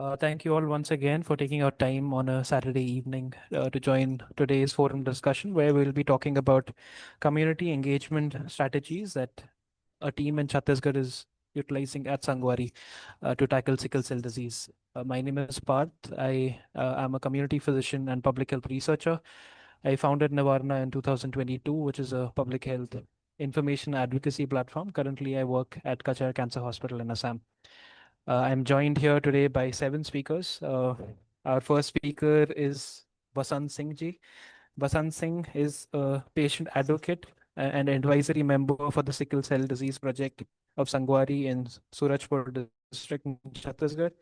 Thank you all once again for taking out time on a Saturday evening to join today's forum discussion, where we'll be talking about community engagement strategies that a team in Chhattisgarh is utilizing at Sangwari to tackle sickle cell disease. My name is Parth. I am a community physician and public health researcher. I founded Nivarana in 2022, which is a public health information advocacy platform. Currently, I work at Kachar Cancer Hospital in Assam. I'm joined here today by seven speakers. Our first speaker is Basant Singh ji. Basant Singh is a patient advocate and advisory member for the Sickle Cell Disease Project of Sangwari in Surajpur district in Chhattisgarh.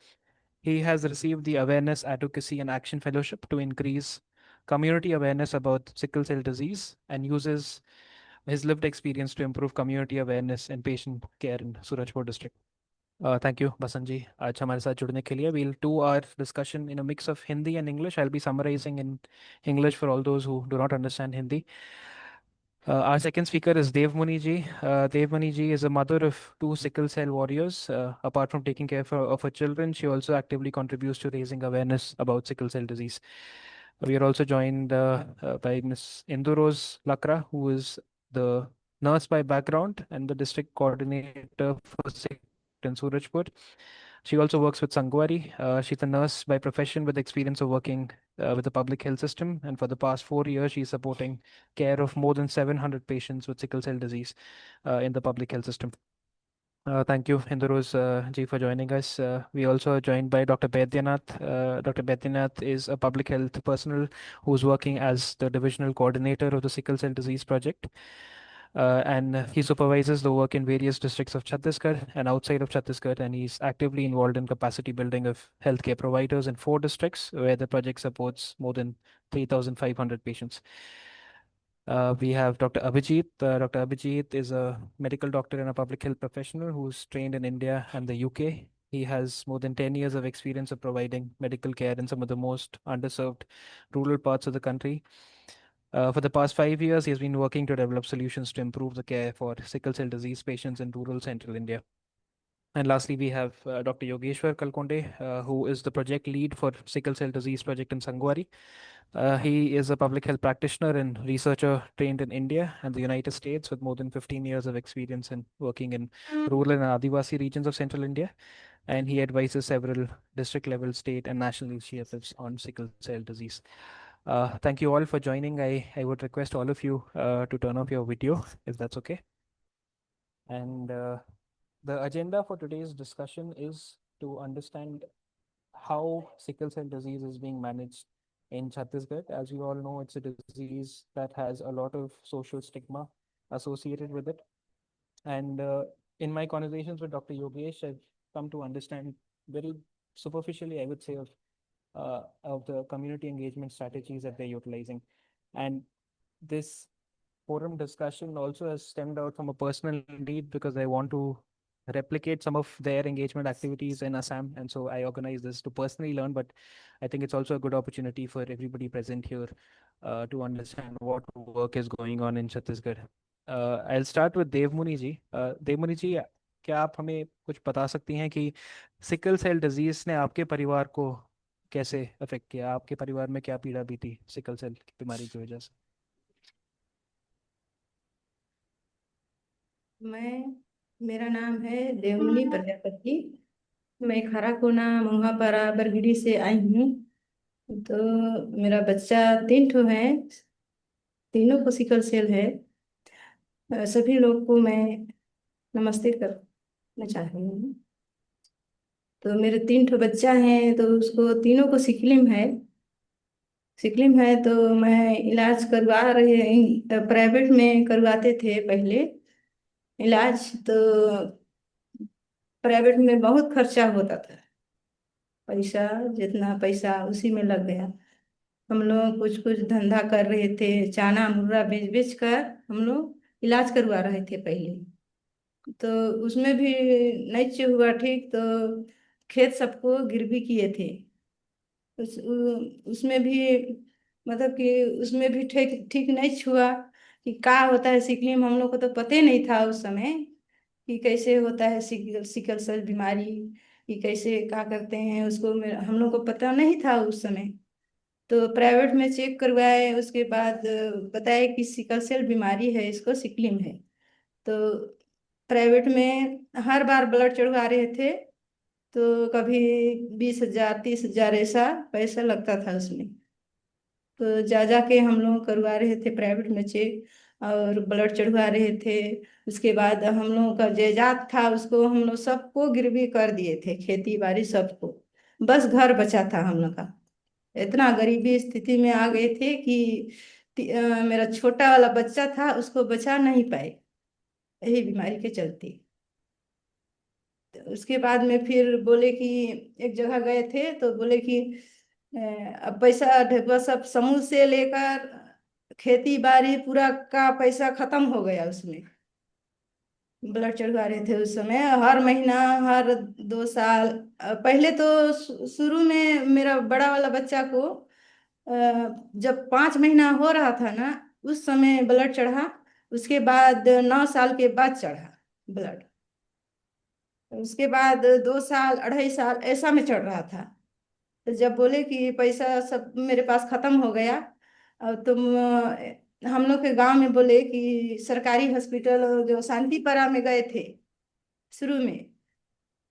He has received the Awareness, Advocacy, and Action Fellowship to increase community awareness about sickle cell disease and uses his lived experience to improve community awareness and patient care in Surajpur district. Thank you, Basan ji. आज हमारे साथ जुड़ने के लिए we'll do our discussion in a mix of Hindi and English. I'll be summarizing in English for all those who do not understand Hindi. Our second speaker is Dev Muni ji. Dev Muni ji is a mother of two sickle cell warriors. Apart from taking care of her children, she also actively contributes to raising awareness about sickle cell disease. We are also joined by Ms. Indu Rose Lakra, who is the nurse by background and the district coordinator for sickle in Surajpur. She also works with Sangwari. She's a nurse by profession with experience of working with the public health system. And for the past 4 years, she's supporting care of more than 700 patients with sickle cell disease in the public health system. Thank you, Indorose ji, for joining us. We also are joined by Dr. Baidyanath. Dr. Baidyanath is a public health personnel who's working as the divisional coordinator of the Sickle Cell Disease Project. And he supervises the work in various districts of Chhattisgarh and outside of Chhattisgarh, and he's actively involved in capacity building of healthcare providers in 4 districts where the project supports more than 3,500 patients. We have Dr. Abhijit. Dr. Abhijit is a medical doctor and a public health professional who's trained in India and the UK. He has more than 10 years of experience of providing medical care in some of the most underserved rural parts of the country. For the past 5 years, he has been working to develop solutions to improve the care for sickle cell disease patients in rural central India. And lastly, we have Dr. Yogeshwar Kalkonde, who is the project lead for sickle cell disease project in Sangwari. He is a public health practitioner and researcher trained in India and the United States with more than 15 years of experience in working in rural and Adivasi regions of central India. And he advises several district level, state, and national initiatives on sickle cell disease. Thank you all for joining. I would request all of you to turn off your video if that's okay. And the agenda for today's discussion is to understand how sickle cell disease is being managed in Chhattisgarh. As you all know, it's a disease that has a lot of social stigma associated with it. And in my conversations with Dr. Yogesh, I've come to understand very superficially, I would say, of the community engagement strategies that they're utilizing. And this forum discussion also has stemmed out from a personal need because I want to replicate some of their engagement activities in Assam. And so I organize this to personally learn, but I think it's also a good opportunity for everybody present here to understand what work is going on in Chhattisgarh. I'll start with Devmuni ji. Devmuni ji, क्या आप हमें कुछ बता सकती हैं कि sickle cell disease ने आपके परिवार को कैसे अफेक्ट किया? आपके परिवार में क्या पीड़ा बीती सिकल सेल की बीमारी की वजह से? मैं मेरा नाम है देवमुनि प्रजापति। मैं खराकोना मंगापारा बरगिडी से आई हूँ। तो मेरा बच्चा 3 ठो है, तीनों को सिकल सेल है। सभी लोग को मैं नमस्ते करना चाहती हूँ। तो मेरे 3 ठो बच्चा हैं, तो उसको तीनों को सिकलिम है। सिकलिम है तो मैं इलाज करवा रही, प्राइवेट में करवाते थे पहले इलाज। तो प्राइवेट में बहुत खर्चा होता था, पैसा जितना पैसा उसी में लग गया। हम लोग कुछ कुछ धंधा कर रहे थे, चाना मुर्रा बेच बेच कर हम लोग इलाज करवा रहे थे पहले। तो उसमें भी नहीं हुआ ठीक, तो खेत सबको गिरवी किए थे। उसमें भी मतलब कि उसमें भी ठीक ठीक नहीं हुआ कि क्या होता है सिकलिम। हम लोग को तो पता ही नहीं था उस समय कि कैसे होता है सिकल सिकल सेल बीमारी, कि कैसे क्या करते हैं उसको। हम लोग को पता नहीं था उस समय। तो प्राइवेट में चेक करवाए, उसके बाद बताए कि सिकल सेल बीमारी है, इसको सिकलिम है। तो प्राइवेट में हर बार ब्लड चढ़वा रहे थे, तो कभी 20,000 30,000 ऐसा पैसा लगता था उसमें। तो जा जा के हम लोग करवा रहे थे प्राइवेट में चेक, और ब्लड चढ़वा रहे थे। उसके बाद हम लोगों का जायदाद था, उसको हम लोग सबको गिरवी कर दिए थे, खेती बाड़ी सबको। बस घर बचा था हम लोग का। इतना गरीबी स्थिति में आ गए थे कि मेरा छोटा वाला बच्चा था, उसको बचा नहीं पाए, यही बीमारी के चलते। तो उसके बाद में फिर बोले कि एक जगह गए थे तो बोले कि अब पैसा ढेकुआ सब समूह से लेकर खेती बाड़ी पूरा का पैसा खत्म हो गया उसमें। ब्लड चढ़वा रहे थे उस समय, हर महीना, हर 2 साल। पहले तो शुरू में मेरा बड़ा वाला बच्चा को जब 5 महीना हो रहा था ना, उस समय ब्लड चढ़ा। उसके बाद 9 साल के बाद चढ़ा ब्लड। उसके बाद 2 साल 2.5 साल ऐसा में चढ़ रहा था। तो जब बोले कि पैसा सब मेरे पास खत्म हो गया, अब तुम हम लोग के गांव में बोले कि सरकारी हॉस्पिटल जो शांतिपरा में गए थे शुरू में,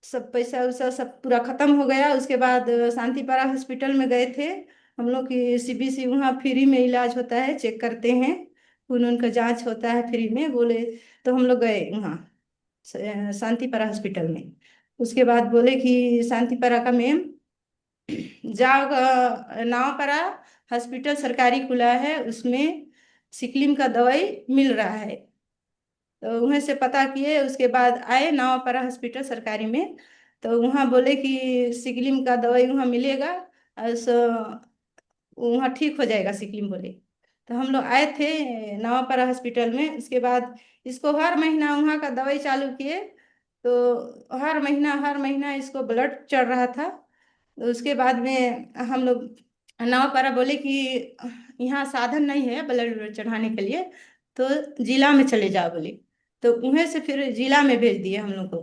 सब पैसा वैसा सब पूरा खत्म हो गया। उसके बाद शांतिपारा हॉस्पिटल में गए थे हम लोग की, सीबीसी, वहाँ फ्री में इलाज होता है, चेक करते हैं, खून उनका जांच होता है फ्री में बोले। तो हम लोग गए वहाँ शांतिपारा हॉस्पिटल में। उसके बाद बोले कि शांतिपारा का मैम, जाओ नावपारा हॉस्पिटल सरकारी खुला है, उसमें सिकलिम का दवाई मिल रहा है। तो वहीं से पता किए, उसके बाद आए नावापारा हॉस्पिटल सरकारी में। तो वहाँ बोले कि सिकलिम का दवाई वहाँ मिलेगा, और वहाँ ठीक हो जाएगा सिकलिम बोले। तो हम लोग आए थे नावापारा हॉस्पिटल में। उसके बाद इसको हर महीना वहाँ का दवाई चालू किए। तो हर महीना इसको ब्लड चढ़ रहा था। तो उसके बाद में हम लोग नवापारा बोले कि यहाँ साधन नहीं है ब्लड चढ़ाने के लिए, तो जिला में चले जाओ बोले। तो उन्हें से फिर जिला में भेज दिए हम लोग को।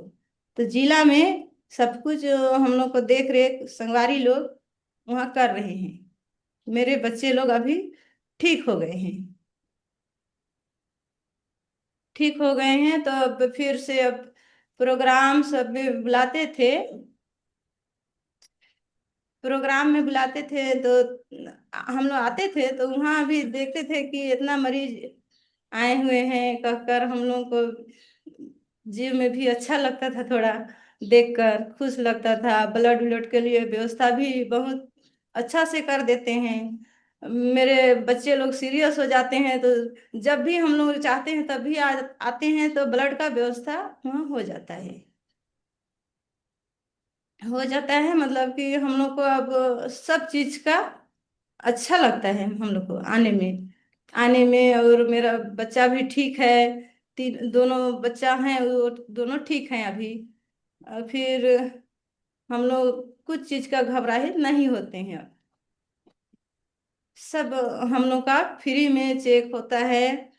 तो जिला में सब कुछ हम लोग को देख रेख संगवारी लोग वहाँ कर रहे हैं। मेरे बच्चे लोग अभी ठीक हो गए हैं। ठीक हो गए हैं तो अब फिर से अब प्रोग्राम सब में बुलाते थे, प्रोग्राम में बुलाते थे तो हम लोग आते थे, तो वहाँ भी देखते थे कि इतना मरीज आए हुए हैं कहकर हम लोग को जीव में भी अच्छा लगता था, थोड़ा देखकर खुश लगता था। ब्लड व्लड के लिए व्यवस्था भी बहुत अच्छा से कर देते हैं। मेरे बच्चे लोग सीरियस हो जाते हैं तो जब भी हम लोग चाहते हैं तब भी आते हैं, तो ब्लड का व्यवस्था वहाँ हो जाता है। मतलब कि हम लोग को अब सब चीज का अच्छा लगता है हम लोग को आने में। और मेरा बच्चा भी ठीक है, तीन दोनों बच्चा हैं वो दोनों ठीक हैं अभी। फिर हम लोग कुछ चीज का घबराहट नहीं होते हैं अब। सब हम लोग का फ्री में चेक होता है,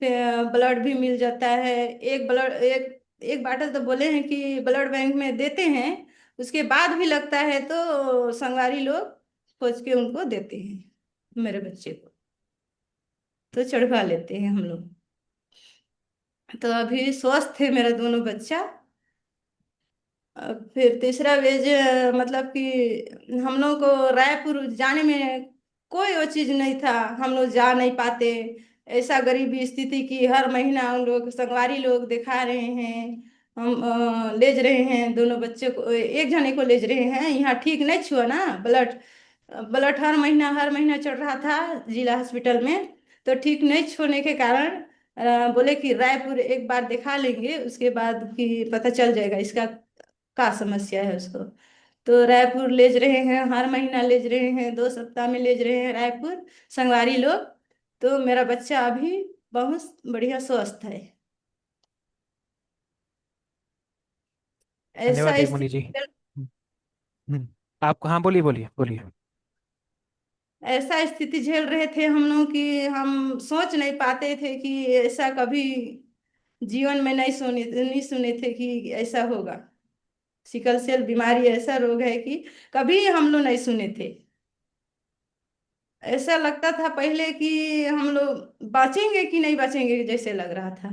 ब्लड भी मिल जाता है। एक एक बाटल तो बोले हैं कि ब्लड बैंक में देते हैं, उसके बाद भी लगता है तो संगवारी लोग खोज के उनको देते हैं मेरे बच्चे को। तो चढ़वा लेते हैं हम लोग। तो अभी स्वस्थ है मेरा दोनों बच्चा। फिर तीसरा वेज, मतलब कि हम लोग को रायपुर जाने में कोई वो चीज नहीं था, हम लोग जा नहीं पाते। ऐसा गरीबी स्थिति की हर महीना हम लोग संगवारी लोग दिखा रहे हैं। हम ले जा रहे हैं दोनों बच्चे को, एक जने को ले जा रहे हैं। यहाँ ठीक नहीं छुआ ना ब्लड। ब्लड हर महीना चढ़ रहा था जिला हॉस्पिटल में। तो ठीक नहीं छूने के कारण बोले कि रायपुर एक बार दिखा लेंगे, उसके बाद कि पता चल जाएगा इसका का समस्या है उसको। तो रायपुर ले जा रहे हैं, हर महीना ले जा रहे हैं, 2 सप्ताह में ले जा रहे हैं रायपुर संगवारी लोग। तो मेरा बच्चा अभी बहुत बढ़िया स्वस्थ है। धन्यवाद ऐसा देवमुनि जी। स्थिति हम्म, आप हाँ, बोलिए बोलिए बोलिए। ऐसा स्थिति झेल रहे थे हम लोग कि हम सोच नहीं पाते थे कि ऐसा कभी जीवन में नहीं सुने थे कि ऐसा होगा। सिकल सेल बीमारी ऐसा रोग है कि कभी हम लोग नहीं सुने थे। ऐसा लगता था पहले कि हम लोग बचेंगे कि नहीं बचेंगे, जैसे लग रहा था।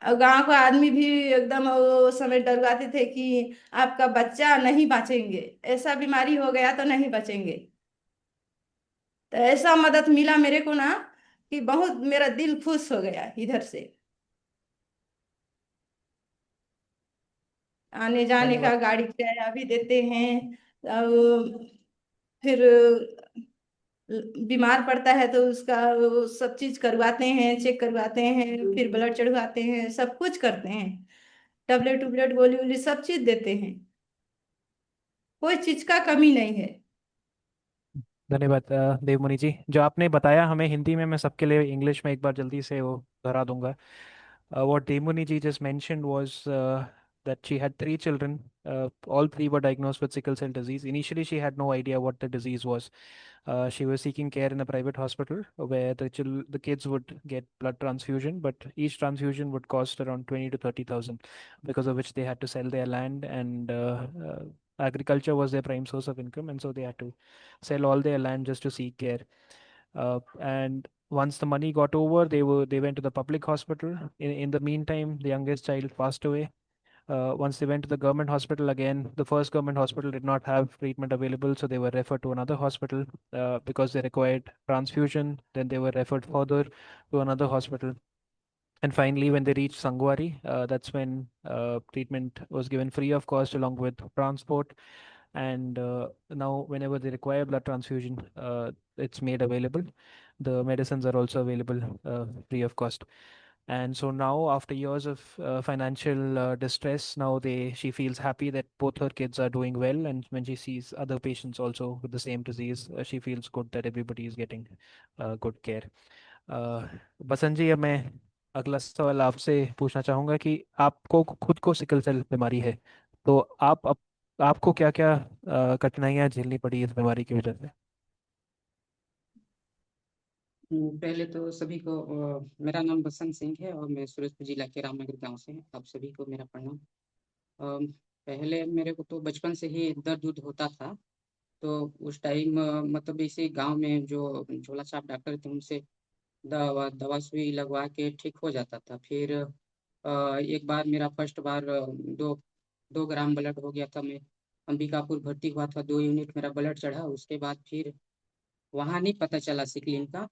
और गांव का आदमी भी एकदम वो समय डरवाते थे कि आपका बच्चा नहीं बचेंगे, ऐसा बीमारी हो गया तो नहीं बचेंगे। तो ऐसा मदद मिला मेरे को ना कि बहुत मेरा दिल खुश हो गया इधर से। आने जाने धन्यवाद। का गाड़ी किराया भी देते हैं। और फिर बीमार पड़ता है तो उसका वो सब चीज करवाते हैं, चेक करवाते हैं, फिर ब्लड चढ़वाते हैं, सब कुछ करते हैं। टैबलेट उबलेट गोली वोली सब चीज देते हैं। कोई चीज का कमी नहीं है। धन्यवाद देवमुनि जी, जो आपने बताया हमें हिंदी में, मैं सबके लिए इंग्लिश में एक बार जल्दी से वो दोहरा दूंगा। What Demuni ji just mentioned was that she had three children. All three were diagnosed with sickle cell disease. Initially, she had no idea what the disease was. She was seeking care in a private hospital where the kids would get blood transfusion, but each transfusion would cost around 20 to 30,000, because of which they had to sell their land, and agriculture was their prime source of income, and so they had to sell all their land just to seek care. And once the money got over, they went to the public hospital. In the meantime, the youngest child passed away. Once they went to the government hospital again, the first government hospital did not have treatment available, so they were referred to another hospital because they required transfusion. Then they were referred further to another hospital. And finally, when they reached Sangwari, that's when treatment was given free of cost along with transport. And now, whenever they require blood transfusion, it's made available. The medicines are also available free of cost. And so now, after years of financial distress, now she feels happy that both her kids are doing well, and when she sees other patients also with the same disease, she feels good that everybody is getting good care. uh, बसंत जी, अब मैं अगला सवाल आपसे पूछना चाहूंगा कि आपको खुद को सिकल सेल बीमारी है, तो आपको क्या क्या कठिनाइयाँ झेलनी पड़ी इस बीमारी की वजह से? पहले तो सभी को मेरा नाम बसंत सिंह है और मैं सूरजपुर जिला के रामनगर गांव से हूँ। आप सभी को मेरा प्रणाम। पहले मेरे को तो बचपन से ही दर्द उर्द होता था। तो उस टाइम मतलब इसी गांव में जो झोला छाप डॉक्टर थे उनसे दवा दवा सुई लगवा के ठीक हो जाता था। फिर एक बार मेरा फर्स्ट बार 2 ग्राम ब्लड हो गया था। मैं अंबिकापुर भर्ती हुआ था, 2 यूनिट मेरा ब्लड चढ़ा। उसके बाद फिर वहाँ नहीं पता चला सिकलिन का।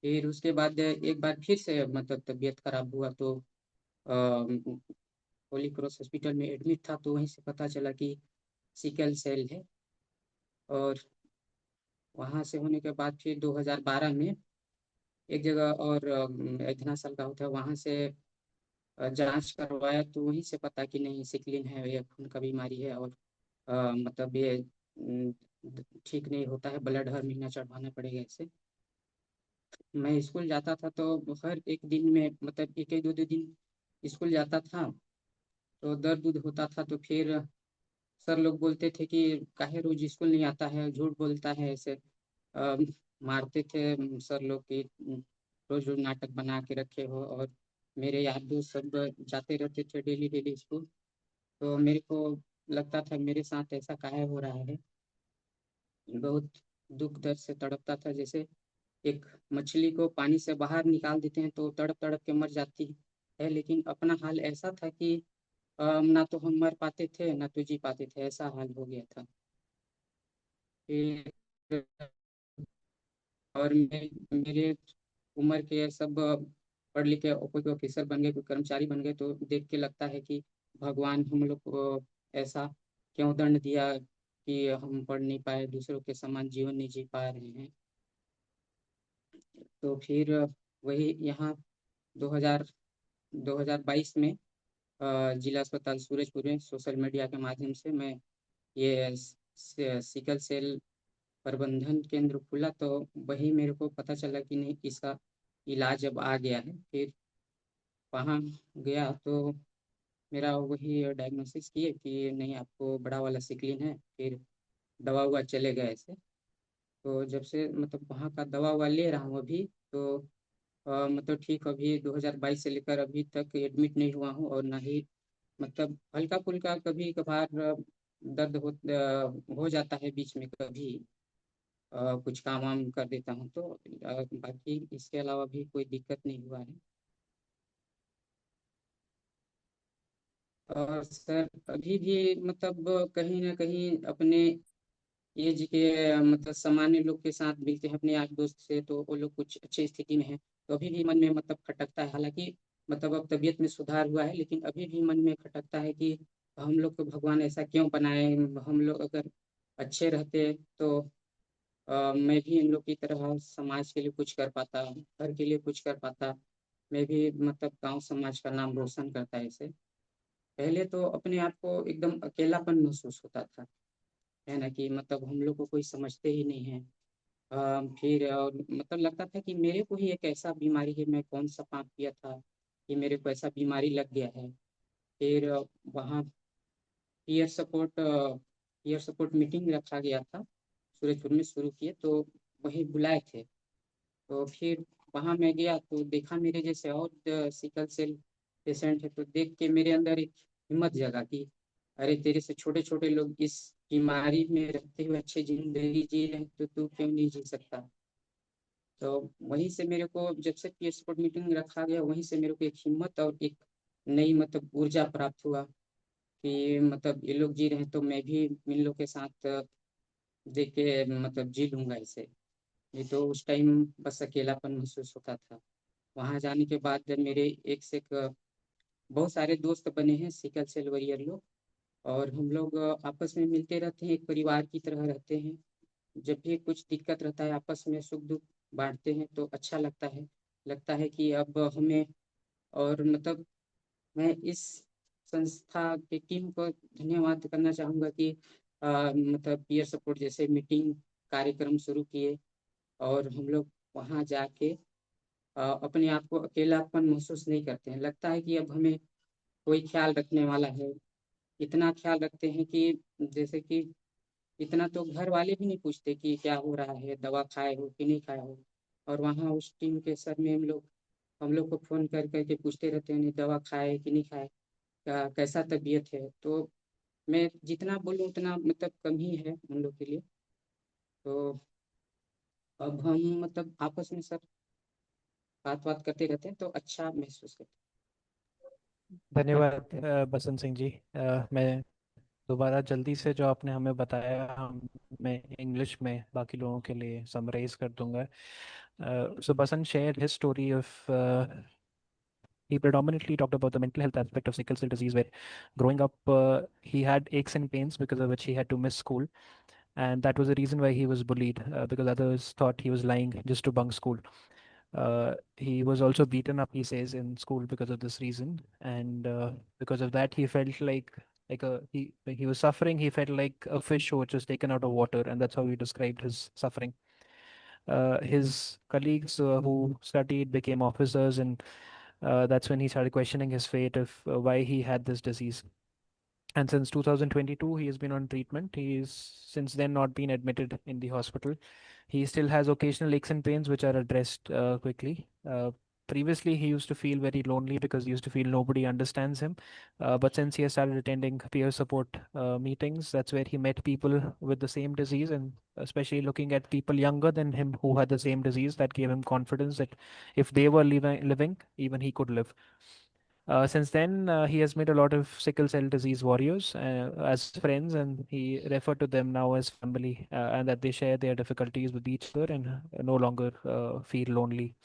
फिर उसके बाद एक बार फिर से मतलब तबीयत खराब हुआ तो होली क्रॉस हॉस्पिटल में एडमिट था, तो वहीं से पता चला कि सिकल सेल है। और वहाँ से होने के बाद फिर 2012 में एक जगह और इतना साल का होता है वहाँ से जांच करवाया, तो वहीं से पता कि नहीं सिकलिन है, ये खून का बीमारी है। और मतलब ये ठीक नहीं होता है, ब्लड हर महीना चढ़वाना पड़ेगा इसे। मैं स्कूल जाता था तो हर एक दिन में मतलब एक एक दो दो दिन स्कूल जाता था, तो दर्द उर्द होता था। तो फिर सर लोग बोलते थे कि काहे रोज स्कूल नहीं आता है, झूठ बोलता है ऐसे। अ, मारते थे सर लोग कि रोज रोज नाटक बना के रखे हो। और मेरे यार दोस्त सब जाते रहते थे डेली डेली स्कूल, तो मेरे को लगता था मेरे साथ ऐसा काहे हो रहा है। बहुत दुख दर्द से तड़पता था। जैसे एक मछली को पानी से बाहर निकाल देते हैं तो तड़प तड़प के मर जाती है, लेकिन अपना हाल ऐसा था कि ना तो हम मर पाते थे ना तो जी पाते थे, ऐसा हाल हो गया था। फिर और मेरे उम्र के सब पढ़ लिख के कोई ऑफिसर बन गए, कोई कर्मचारी बन गए, तो देख के लगता है कि भगवान हम लोग को ऐसा क्यों दंड दिया कि हम पढ़ नहीं पाए, दूसरों के समान जीवन नहीं जी पा रहे हैं। तो फिर वही यहाँ 2000 2022 में जिला अस्पताल सूरजपुर में सोशल मीडिया के माध्यम से मैं ये सिकल सेल प्रबंधन केंद्र खुला, तो वही मेरे को पता चला कि नहीं इसका इलाज अब आ गया है। फिर वहाँ गया तो मेरा वही डायग्नोसिस किए कि नहीं आपको बड़ा वाला सिकलिन है। फिर दवा हुआ चले गए ऐसे। तो जब से मतलब वहाँ का दवा हुआ ले रहा हूँ अभी, तो मतलब ठीक अभी 2022 से लेकर अभी तक एडमिट नहीं हुआ हूँ, और ना ही मतलब हल्का फुल्का कभी कभार दर्द हो जाता है बीच में कभी, कुछ काम वाम कर देता हूँ तो, बाकी इसके अलावा भी कोई दिक्कत नहीं हुआ है। और सर अभी भी मतलब कहीं ना कहीं अपने एज के मतलब सामान्य लोग के साथ मिलते हैं अपने यार दोस्त से, तो वो लोग कुछ अच्छी स्थिति में हैं, तो अभी भी मन में मतलब खटकता है। हालांकि मतलब अब तबीयत में सुधार हुआ है, लेकिन अभी भी मन में खटकता है कि हम लोग को भगवान ऐसा क्यों बनाए। हम लोग अगर अच्छे रहते तो मैं भी इन लोग की तरह समाज के लिए कुछ कर पाता, घर के लिए कुछ कर पाता। मैं भी मतलब गांव समाज का नाम रोशन करता ऐसे। पहले तो अपने आप को एकदम अकेलापन महसूस होता था, है ना, कि मतलब हम लोग को कोई समझते ही नहीं है। फिर मतलब लगता था कि मेरे को ही एक ऐसा बीमारी है, मैं कौन सा पाप किया था कि मेरे को ऐसा बीमारी लग गया है। फिर वहाँ पीयर सपोर्ट मीटिंग रखा गया था, सूरजपुर में शुरू किए तो वही बुलाए थे। तो फिर वहाँ मैं गया तो देखा मेरे जैसे और सिकल सेल पेशेंट है, तो देख के मेरे अंदर एक हिम्मत जगा कि अरे तेरे से छोटे छोटे लोग इस बीमारी में रहते हुए अच्छी जिंदगी जी रहे हैं, तो तू क्यों नहीं जी सकता। तो वहीं से मेरे को, जब से पीयर सपोर्ट मीटिंग रखा गया, वहीं से मेरे को एक हिम्मत और एक नई मतलब ऊर्जा प्राप्त हुआ कि मतलब ये लोग जी रहे हैं तो मैं भी इन लोग के साथ देख के मतलब जी लूंगा इसे। ये तो उस टाइम बस अकेलापन महसूस होता था। वहां जाने के बाद मेरे एक से एक बहुत सारे दोस्त बने हैं सिकल सेल वॉरियर लोग, और हम लोग आपस में मिलते रहते हैं, एक परिवार की तरह रहते हैं। जब भी कुछ दिक्कत रहता है आपस में सुख दुख बांटते हैं तो अच्छा लगता है। लगता है कि अब हमें, और मतलब मैं इस संस्था की टीम को धन्यवाद करना चाहूँगा कि मतलब पीयर सपोर्ट जैसे मीटिंग कार्यक्रम शुरू किए, और हम लोग वहाँ जाके अपने आप को अकेलापन महसूस नहीं करते हैं। लगता है कि अब हमें कोई ख्याल रखने वाला है। इतना ख्याल रखते हैं कि जैसे कि इतना तो घर वाले भी नहीं पूछते कि क्या हो रहा है, दवा खाए हो कि नहीं खाए हो। और वहाँ उस टीम के सर में हम लोग को फोन कर करके पूछते रहते हैं, नहीं दवा खाए कि नहीं खाए, कैसा तबीयत है। तो मैं जितना बोलूँ उतना मतलब कम ही है उन लोग के लिए। तो अब हम मतलब आपस में सर बात बात करते रहते हैं तो अच्छा महसूस करते धन्यवाद बसंत सिंह जी। मैं दोबारा जल्दी से जो आपने हमें बताया, हम मैं इंग्लिश में बाकी लोगों के लिए समराइज कर दूंगा। So Basan shared his story of he predominantly talked about the mental health aspect of sickle cell disease, where growing up he had aches and pains because of which he had to miss school, and that was the reason why he was bullied because others thought he was lying just to bunk school. He was also beaten up, he says, in school because of this reason, and because of that, he felt like a he was suffering. He felt like a fish which was taken out of water, and that's how he described his suffering. His colleagues who studied became officers, and that's when he started questioning his fate of why he had this disease. And since 2022, he has been on treatment. He's since then not been admitted in the hospital. He still has occasional aches and pains, which are addressed quickly. Previously, he used to feel very lonely because he used to feel nobody understands him. But since he has started attending peer support meetings, that's where he met people with the same disease, and especially looking at people younger than him who had the same disease, that gave him confidence that if they were living, even he could live. Since then, he has made a lot of sickle cell disease warriors as friends, and he referred to them now as family, and that they share their difficulties with each other and no longer feel lonely.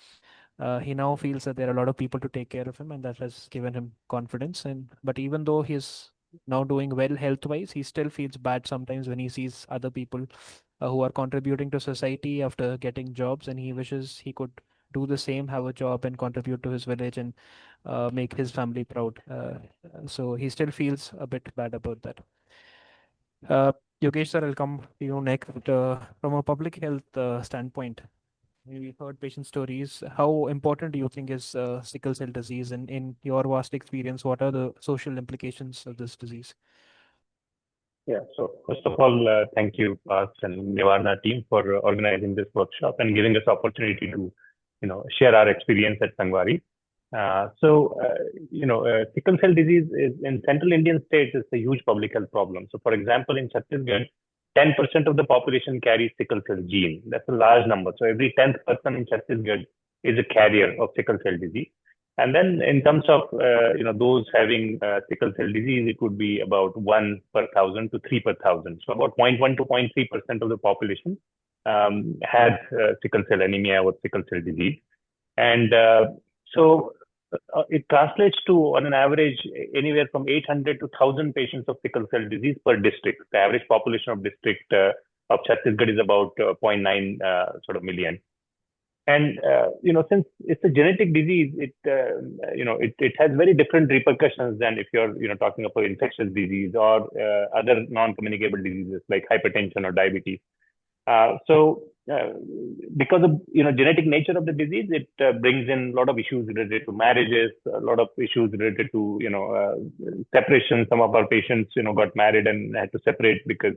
He now feels that there are a lot of people to take care of him, and that has given him confidence. And but even though he's now doing well health-wise, he still feels bad sometimes when he sees other people who are contributing to society after getting jobs, and he wishes he could do the same, have a job, and contribute to his village and make his family proud. So he still feels a bit bad about that. Uh, Yogesh sir, I'll come to you next. From a public health standpoint, we heard patient stories. How important do you think is sickle cell disease? And in your vast experience, what are the social implications of this disease? Yeah, so first of all, thank you, us and Nivarana team for organizing this workshop and giving us opportunity to share our experience at Sangwari. Sickle cell disease is in central Indian states is a huge public health problem. So, for example, in Chhattisgarh, 10% of the population carries sickle cell gene. That's a large number. So every 10th person in Chhattisgarh is a carrier of sickle cell disease. And then in terms of those having sickle cell disease, it would be about 1 per thousand to 3 per thousand. So about 0.1 to 0.3% of the population has sickle cell anemia or sickle cell disease. And it translates to, on an average, anywhere from 800 to 1,000 patients of sickle cell disease per district. The average population of district of Chhattisgarh is about 0.9 sort of million. And since it's a genetic disease, it has very different repercussions than if you're talking about infectious disease or other non-communicable diseases like hypertension or diabetes. Because of genetic nature of the disease, it brings in a lot of issues related to marriages, a lot of issues related to separation. Some of our patients got married and had to separate because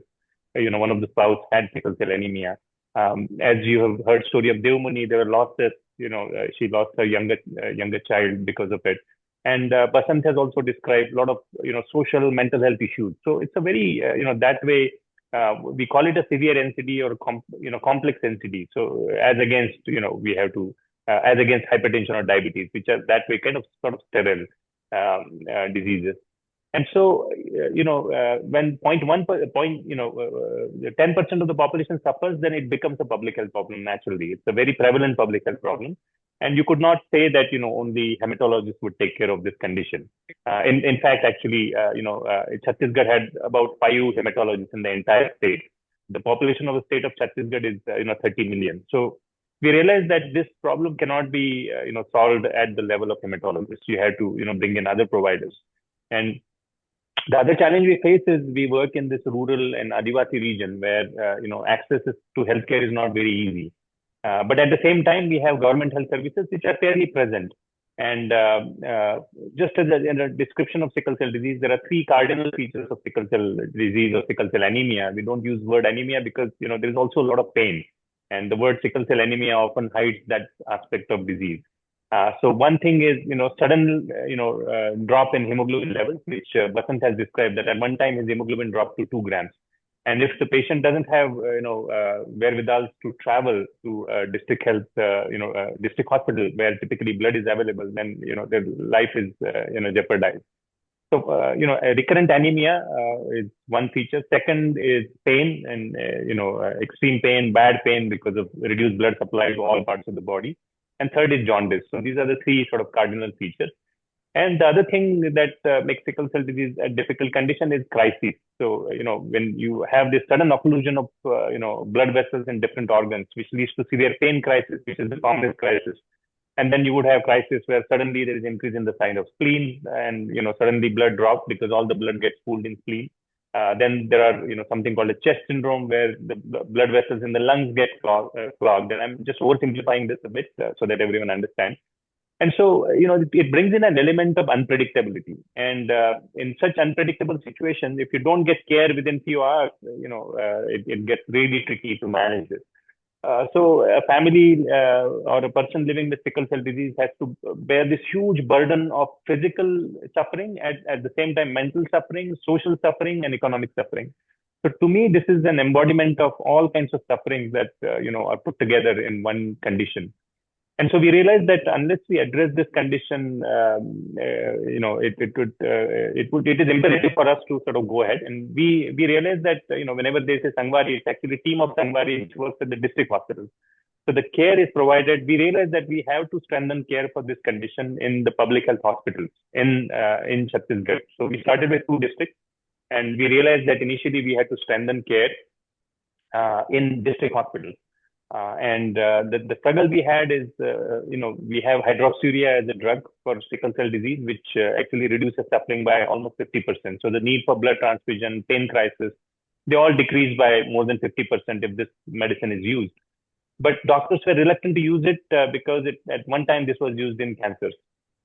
one of the spouse had sickle cell anemia. As you have heard story of Devmuni, there were losses. She lost her younger child because of it. And Basant has also described a lot of social mental health issues. So it's a very that way. We call it a severe NCD or complex NCD. So as against we have to as against hypertension or diabetes, which are that way kind of sort of sterile diseases. And so when 10% of the population suffers, then it becomes a public health problem naturally. It's a very prevalent public health problem. And you could not say that only hematologists would take care of this condition. In fact, actually, Chhattisgarh had about 5 hematologists in the entire state. The population of the state of Chhattisgarh is 30 million. So we realized that this problem cannot be solved at the level of hematologists. You have to bring in other providers. And the other challenge we face is we work in this rural and Adivasi region where access to healthcare is not very easy. But at the same time, we have government health services which are fairly present. And just as in a description of sickle cell disease, there are 3 cardinal features of sickle cell disease or sickle cell anemia. We don't use word anemia because there is also a lot of pain, and the word sickle cell anemia often hides that aspect of disease. So one thing is sudden drop in hemoglobin levels, which Basant has described that at one time his hemoglobin dropped to 2 grams. And if the patient doesn't have, wherewithal to travel to district health, district hospital where typically blood is available, then, their life is, jeopardized. So, a recurrent anemia is one feature. Second is pain and, extreme pain, bad pain because of reduced blood supply to all parts of the body. And third is jaundice. So these are the 3 sort of cardinal features. And the other thing that makes sickle cell disease a difficult condition is crisis. So, when you have this sudden occlusion of, blood vessels in different organs, which leads to severe pain crisis, which is the commonest crisis. And then you would have crisis where suddenly there is increase in the size of spleen and, suddenly blood drops because all the blood gets pooled in spleen. Then there are, something called a chest syndrome where the blood vessels in the lungs get clogged. And I'm just oversimplifying this a bit so that everyone understands. And so, it brings in an element of unpredictability. And in such unpredictable situations, if you don't get care within few hours, it gets really tricky to manage this. So a family or a person living with sickle cell disease has to bear this huge burden of physical suffering, at the same time mental suffering, social suffering, and economic suffering. So to me, this is an embodiment of all kinds of sufferings that are put together in one condition. And so we realized that unless we address this condition, it is imperative for us to sort of go ahead. And we realized that whenever there is a Sangwari, it's actually a team of Sangwari which works at the district hospitals. So the care is provided. We realized that we have to strengthen care for this condition in the public health hospitals in Chhattisgarh. So we started with 2 districts, and we realized that initially we had to strengthen care in district hospitals. The struggle we had is, we have hydroxyurea as a drug for sickle cell disease, which actually reduces suffering by almost 50%. So the need for blood transfusion, pain crisis, they all decrease by more than 50% if this medicine is used. But doctors were reluctant to use it because at one time this was used in cancers.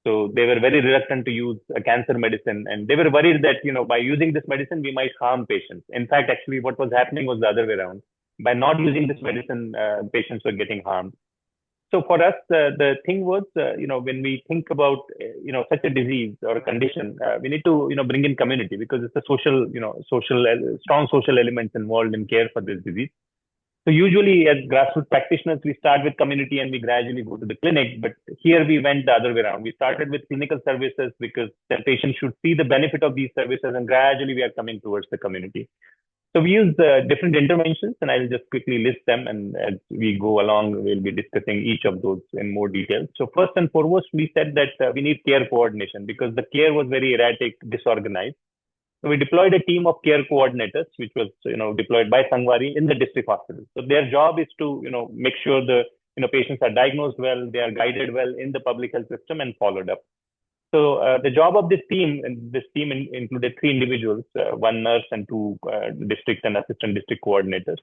So they were very reluctant to use a cancer medicine, and they were worried that by using this medicine we might harm patients. In fact, actually what was happening was the other way around. By not using this medicine, patients were getting harmed. So for us, the thing was, when we think about, such a disease or a condition, we need to, bring in community because it's a social, strong social elements involved in care for this disease. So usually as grassroots practitioners, we start with community and we gradually go to the clinic. But here we went the other way around. We started with clinical services because the patient should see the benefit of these services, and gradually we are coming towards the community. So we use different interventions, and I'll just quickly list them. And as we go along, we'll be discussing each of those in more detail. So first and foremost, we said that we need care coordination because the care was very erratic, disorganized. So we deployed a team of care coordinators, which was deployed by Sangwari in the district hospital. So their job is to make sure the patients are diagnosed well, they are guided well in the public health system and followed up. So the job of this team, and this team included 3 individuals, 1 nurse and 2 district and assistant district coordinators.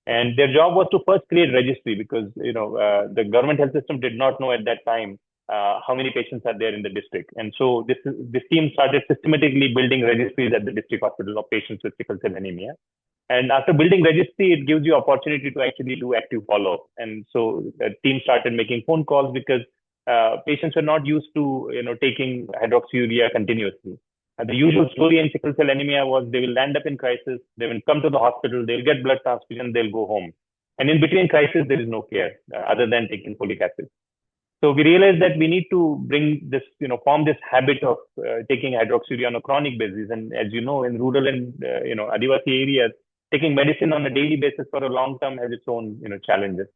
And their job was to first create registry because the government health system did not know at that time how many patients are there in the district. And so this team started systematically building registries at the district hospital of patients with sickle cell anemia. And after building registry, it gives you opportunity to actually do active follow-up. And so the team started making phone calls because patients were not used to taking hydroxyurea continuously. The usual story in sickle cell anemia was they will land up in crisis, they will come to the hospital, they'll get blood transfusion, they'll go home. And in between crisis, there is no care other than taking folic acid. So we realized that we need to bring this, form this habit of taking hydroxyurea on a chronic basis. And as you know, in rural and, Adivasi areas, taking medicine on a daily basis for a long term has its own, challenges.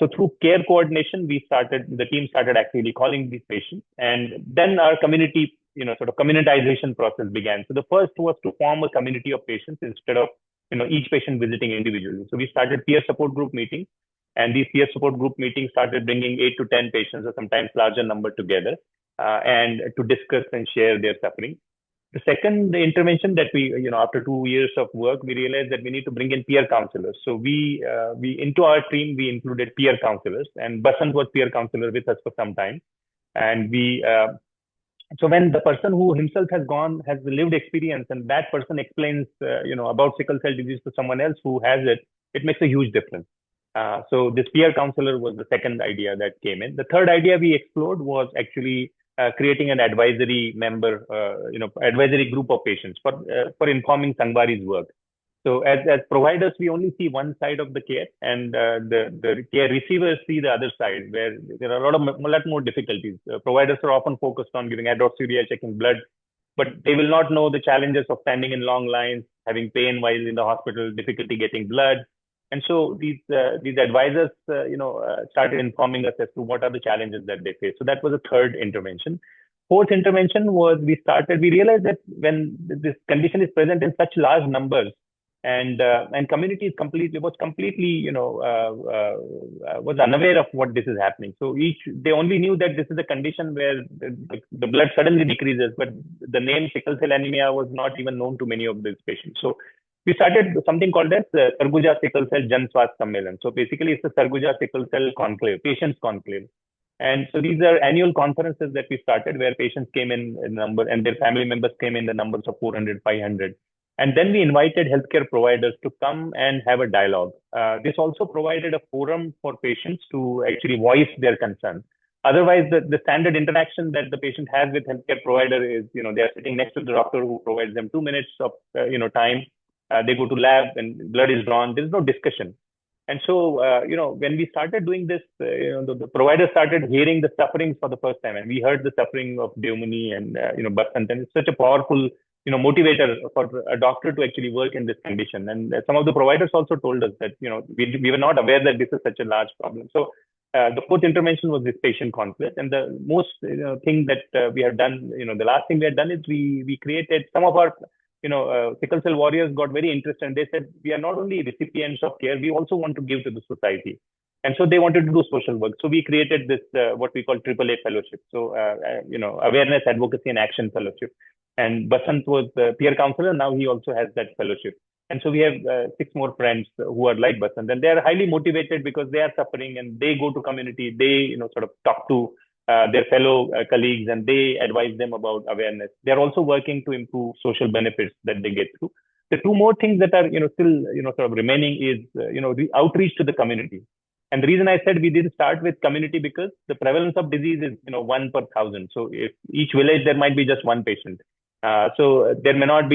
So through care coordination, the team started actually calling these patients. And then our community, sort of communitization process began. So the first was to form a community of patients instead of, each patient visiting individually. So we started peer support group meetings. And these peer support group meetings started bringing 8 to 10 patients or sometimes larger number together and to discuss and share their suffering. The second intervention that we, after 2 years of work, we realized that we need to bring in peer counselors. So we into our team, we included peer counselors, and Basant was peer counselor with us for some time. And so when the person who himself has the lived experience, and that person explains, about sickle cell disease to someone else who has it, it makes a huge difference. So this peer counselor was the second idea that came in. The third idea we explored was actually creating an advisory advisory group of patients for informing Sangwari's work. So as providers, we only see one side of the care, and the care receivers see the other side, where there are a lot more difficulties. Providers are often focused on giving hydroxyurea, checking blood, but they will not know the challenges of standing in long lines, having pain while in the hospital, difficulty getting blood. And so these advisors, started informing us as to what are the challenges that they face. So that was a third intervention. Fourth intervention was we realized that when this condition is present in such large numbers, and community was completely, was unaware of what this is happening. So they only knew that this is a condition where the blood suddenly decreases, but the name sickle cell anemia was not even known to many of these patients. So we started something called as Sarguja Sickle Cell Jan Swasth Sammelan. So basically, it's a Sarguja Sickle Cell Conclave, Patients Conclave. And so these are annual conferences that we started where patients came in number and their family members came in the numbers of 400, 500. And then we invited healthcare providers to come and have a dialogue. This also provided a forum for patients to actually voice their concerns. Otherwise, the standard interaction that the patient has with healthcare provider is, they are sitting next to the doctor who provides them 2 minutes of, time. They go to lab and blood is drawn. There is no discussion. And so, when we started doing this, the provider started hearing the sufferings for the first time. And we heard the suffering of Devmuni and, Basant. And it's such a powerful, motivator for a doctor to actually work in this condition. And some of the providers also told us that, we were not aware that this is such a large problem. So the fourth intervention was this patient conflict. And the most thing that we have done, the last thing we had done is we created some of our sickle cell warriors got very interested and they said, we are not only recipients of care, we also want to give to the society. And so they wanted to do social work. So we created this, what we call AAA fellowship. So, awareness, advocacy and action fellowship. And Basant was the peer counselor. Now he also has that fellowship. And so we have 6 more friends who are like Basant, and they are highly motivated because they are suffering and they go to community. They, sort of talk to their fellow colleagues and they advise them about awareness. They're also working to improve social benefits that they get through. The 2 more things that are, still, sort of remaining is, the outreach to the community. And the reason I said we didn't start with community because the prevalence of disease is 1 per 1,000. So if each village there might be just one patient. So this may not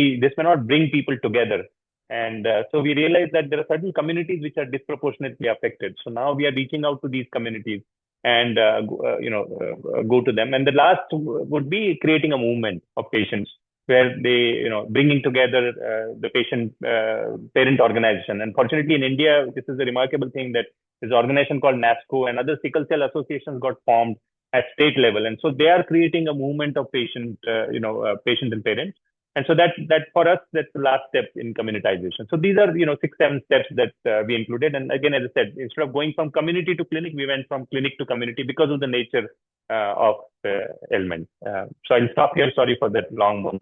bring people together. And so we realized that there are certain communities which are disproportionately affected. So now we are reaching out to these communities and go to them. And the last would be creating a movement of patients where they bringing together the patient parent organization. And fortunately in India, this is a remarkable thing that this organization called NASCO and other sickle cell associations got formed at state level, and so they are creating a movement of patients and parents. And so that for us, that's the last step in communitization. So these are 6-7 steps that we included. And again, as I said, instead of going from community to clinic, we went from clinic to community because of the nature of the ailment. So I'll stop here. Sorry for that long one.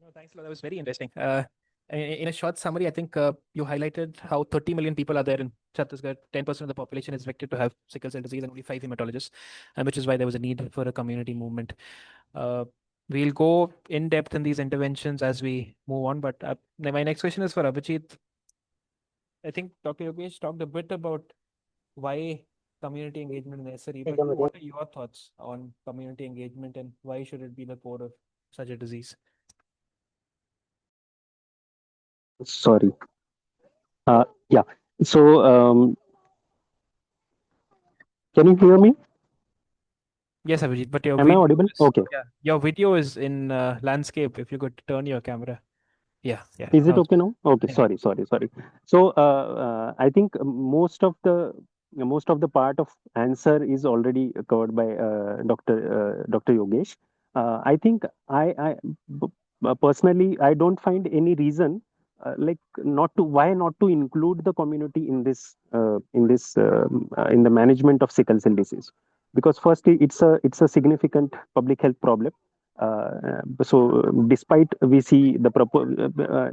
No, thanks a lot. That was very interesting. In a short summary, I think you highlighted how 30 million people are there in Chhattisgarh. 10% of the population is expected to have sickle cell disease and only 5 hematologists, and which is why there was a need for a community movement. We'll go in depth in these interventions as we move on. But my next question is for Abhijit. I think Dr. Yogesh talked a bit about why community engagement is necessary. But what are your thoughts on community engagement and why should it be the core of such a disease? Sorry. Yeah. So, can you hear me? Yes, Abhijit, but your Am I video audible? is, Okay. yeah, your video is in landscape. If you could turn your camera. Yeah. Is it Now okay now? Okay. yeah. Sorry. So, I think most of the part of answer is already covered by Dr. Yogesh. I think personally, I don't find any reason like why not to include the community in the management of sickle cell disease, because firstly it's a significant public health problem. So despite we see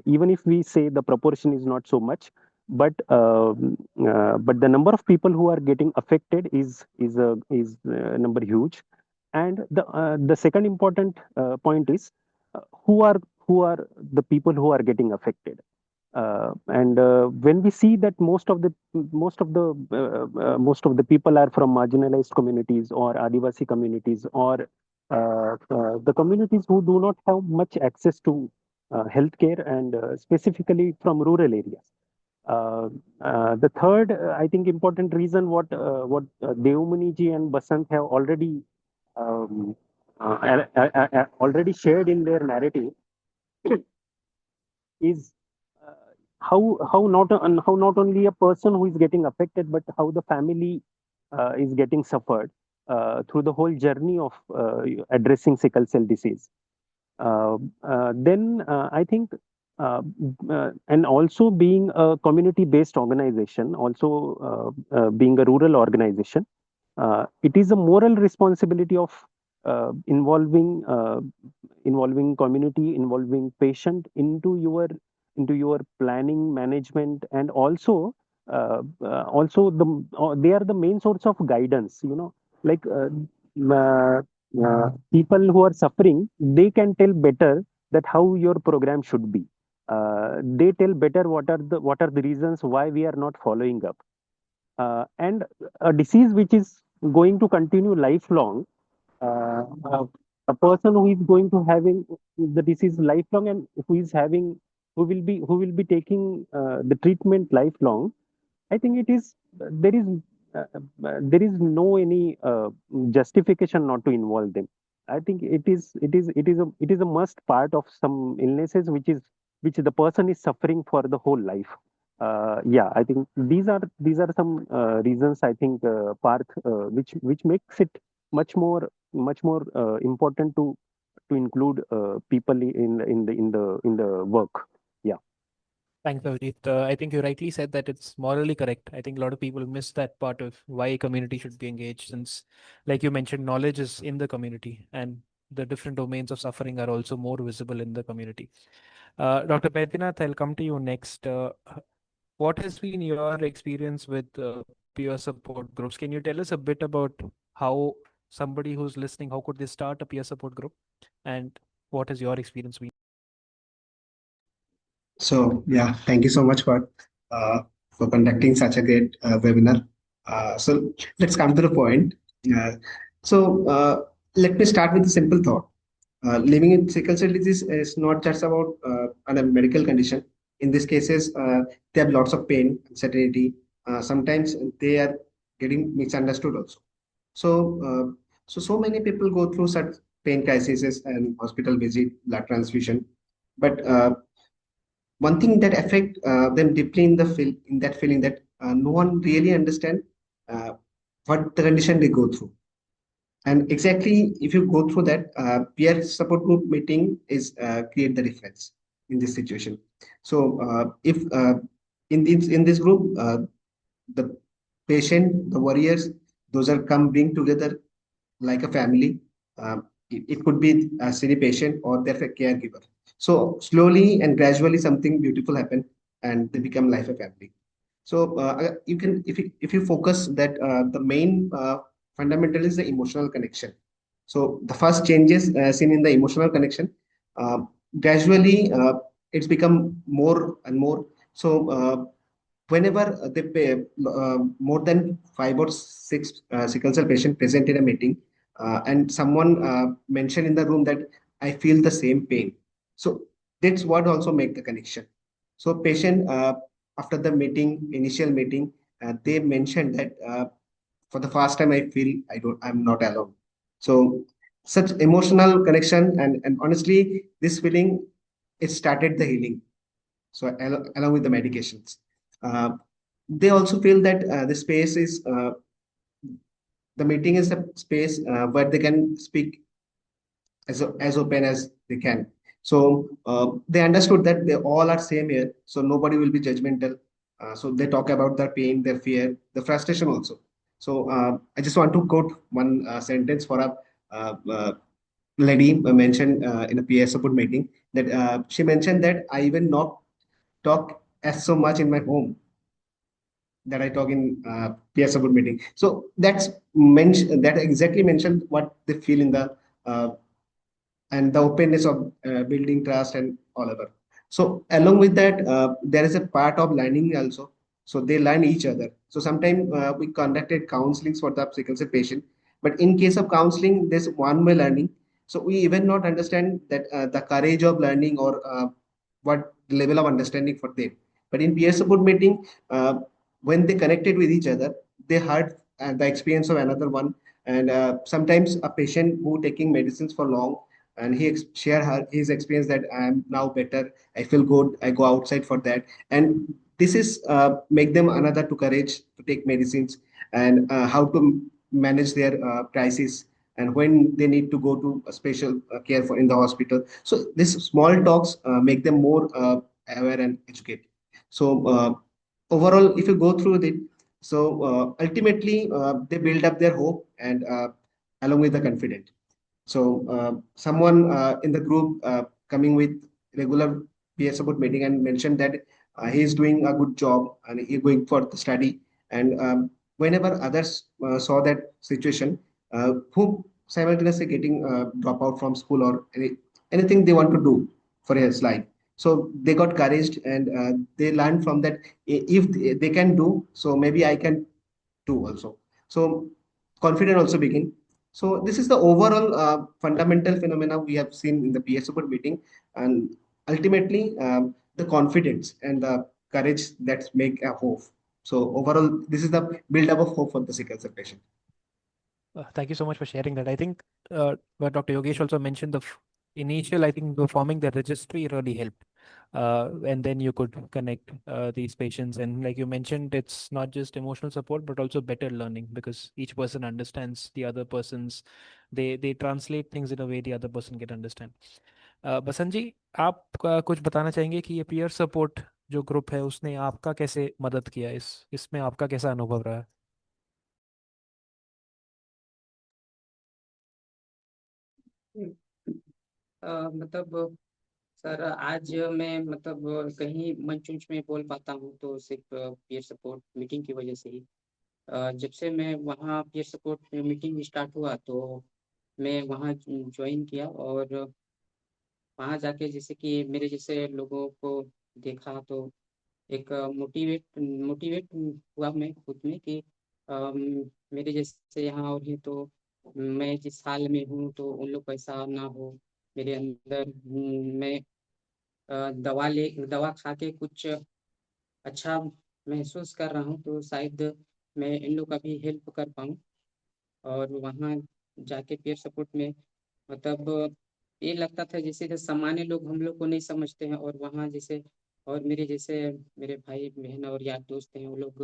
even if we say the proportion is not so much, but the number of people who are getting affected is number huge. And the second important point is who are the people who are getting affected. And when we see that most of the people are from marginalized communities or Adivasi communities or the communities who do not have much access to healthcare, and specifically from rural areas. The third, I think, important reason what Devmani ji and Basant have um, already shared in their narrative is how not only a person who is getting affected, but how the family is getting suffered through the whole journey of addressing sickle cell disease. Then I think, and also being a community-based organization, also being a rural organization, it is a moral responsibility of uh, involving uh, involving community, involving patient into your planning, management, and also they are the main source of guidance. Like people who are suffering, they can tell better that how your program should be. They tell better what are the reasons why we are not following up. And a disease which is going to continue lifelong, uh, uh, a person who is going to having the disease lifelong, and who will be taking the treatment lifelong. I think there is no any justification not to involve them. I think it is a must part of some illnesses which the person is suffering for the whole life. Yeah, I think these are some reasons, I think, Parth, which makes it much more important to include people in the work. Yeah. Thanks, Avjit. I think you rightly said that it's morally correct. I think a lot of people miss that part of why community should be engaged, since, like you mentioned, knowledge is in the community and the different domains of suffering are also more visible in the community. Dr. Baidyanath, I'll come to you next. What has been your experience with peer support groups? Can you tell us a bit about how somebody who's listening, how could they start a peer support group, and what has your experience been? So yeah, thank you so much for conducting such a great webinar. So let's come to the point. Uh, so let me start with a simple thought. Living with sickle cell disease is not just about a medical condition. In these cases, they have lots of pain, uncertainty. Sometimes they are getting misunderstood also. So many people go through such pain crises and hospital visit, blood transfusion, but one thing that affect them deeply in that feeling that no one really understand uh, what the condition they go through. And exactly, if you go through that, peer support group meeting is create the difference in this situation. So if in this group, the patient, the warriors, those are come being together like a family. It could be a city patient or their caregiver. So slowly and gradually, something beautiful happen, and they become like a family. So you can, if you focus that the main fundamental is the emotional connection. So the first changes seen in the emotional connection, uh, gradually it's become more and more. So whenever they pay more than 5 or 6 sickle cell patient present in a meeting, and someone mentioned in the room that I feel the same pain. So that's what also make the connection. So patient after the meeting, initial meeting, they mentioned that for the first time I feel I'm not alone. So such emotional connection, and honestly, this feeling, it started the healing. So along with the medications, uh, they also feel that the space is the meeting is a space where they can speak as open as they can. So they understood that they all are same here, so nobody will be judgmental. So they talk about their pain, their fear, the frustration also. So I just want to quote one sentence for a lady mentioned in a peer support meeting, that she mentioned that I even not talk as so much in my home that I talk in peer support meeting. So that's mentioned, that exactly mentioned what they feel in the uh, and the openness of building trust and all other. So along with that, there is a part of learning also. So they learn each other. So sometimes we conducted counselings for the sickle cell patient, but in case of counseling, there's one-way learning. So we even not understand that the courage of learning or what level of understanding for them. But in peer support meeting, when they connected with each other, they heard the experience of another one. And sometimes a patient who taking medicines for long, and he share his experience that I am now better, I feel good, I go outside for that. And this is make them another to courage to take medicines, and how to manage their crisis, and when they need to go to a special care for in the hospital. So these small talks make them more aware and educated. So overall, if you go through it, so ultimately they build up their hope and along with the confidence. So someone in the group coming with regular peer support meeting and mentioned that he is doing a good job and he going for the study. And whenever others saw that situation, who simultaneously getting drop out from school or anything they want to do for his life. So they got courage, and they learned from that. If they can do, so maybe I can do also. So confidence also begin. So this is the overall fundamental phenomena we have seen in the peer support meeting, and ultimately the confidence and the courage that make a hope. So overall, this is the build up of hope for the sickle cell patient. Thank you so much for sharing that. I think what Dr. Yogesh also mentioned, initial, I think, performing the registry really helped. And then you could connect these patients. And like you mentioned, it's not just emotional support, but also better learning, because each person understands the other person's, they translate things in a way the other person can understand. बसंत जी, आप कुछ बताना चाहेंगे कि ये peer support जो group है उसने आपका कैसे मदद किया, इसमें आपका कैसा अनुभव रहा? मतलब सर, आज मैं मतलब कहीं मंच उंच में बोल पाता हूँ तो सिर्फ पीयर सपोर्ट मीटिंग की वजह से ही। जब से मैं वहाँ पीयर सपोर्ट मीटिंग स्टार्ट हुआ तो मैं वहाँ ज्वाइन किया, और वहाँ जाके जैसे कि मेरे जैसे लोगों को देखा तो एक मोटिवेट हुआ मैं खुद में कि मेरे जैसे यहाँ और हैं तो मैं जिस हाल में हूँ तो उन लोग को ऐसा ना हो मेरे अंदर। मैं दवा खा के कुछ अच्छा महसूस कर रहा हूँ तो शायद मैं इन लोग का भी हेल्प कर पाऊँ। और वहाँ जाके पीयर सपोर्ट में मतलब ये लगता था जैसे सामान्य लोग हम लोग को नहीं समझते हैं, और वहाँ जैसे और मेरे जैसे मेरे भाई बहन और यार दोस्त हैं वो लोग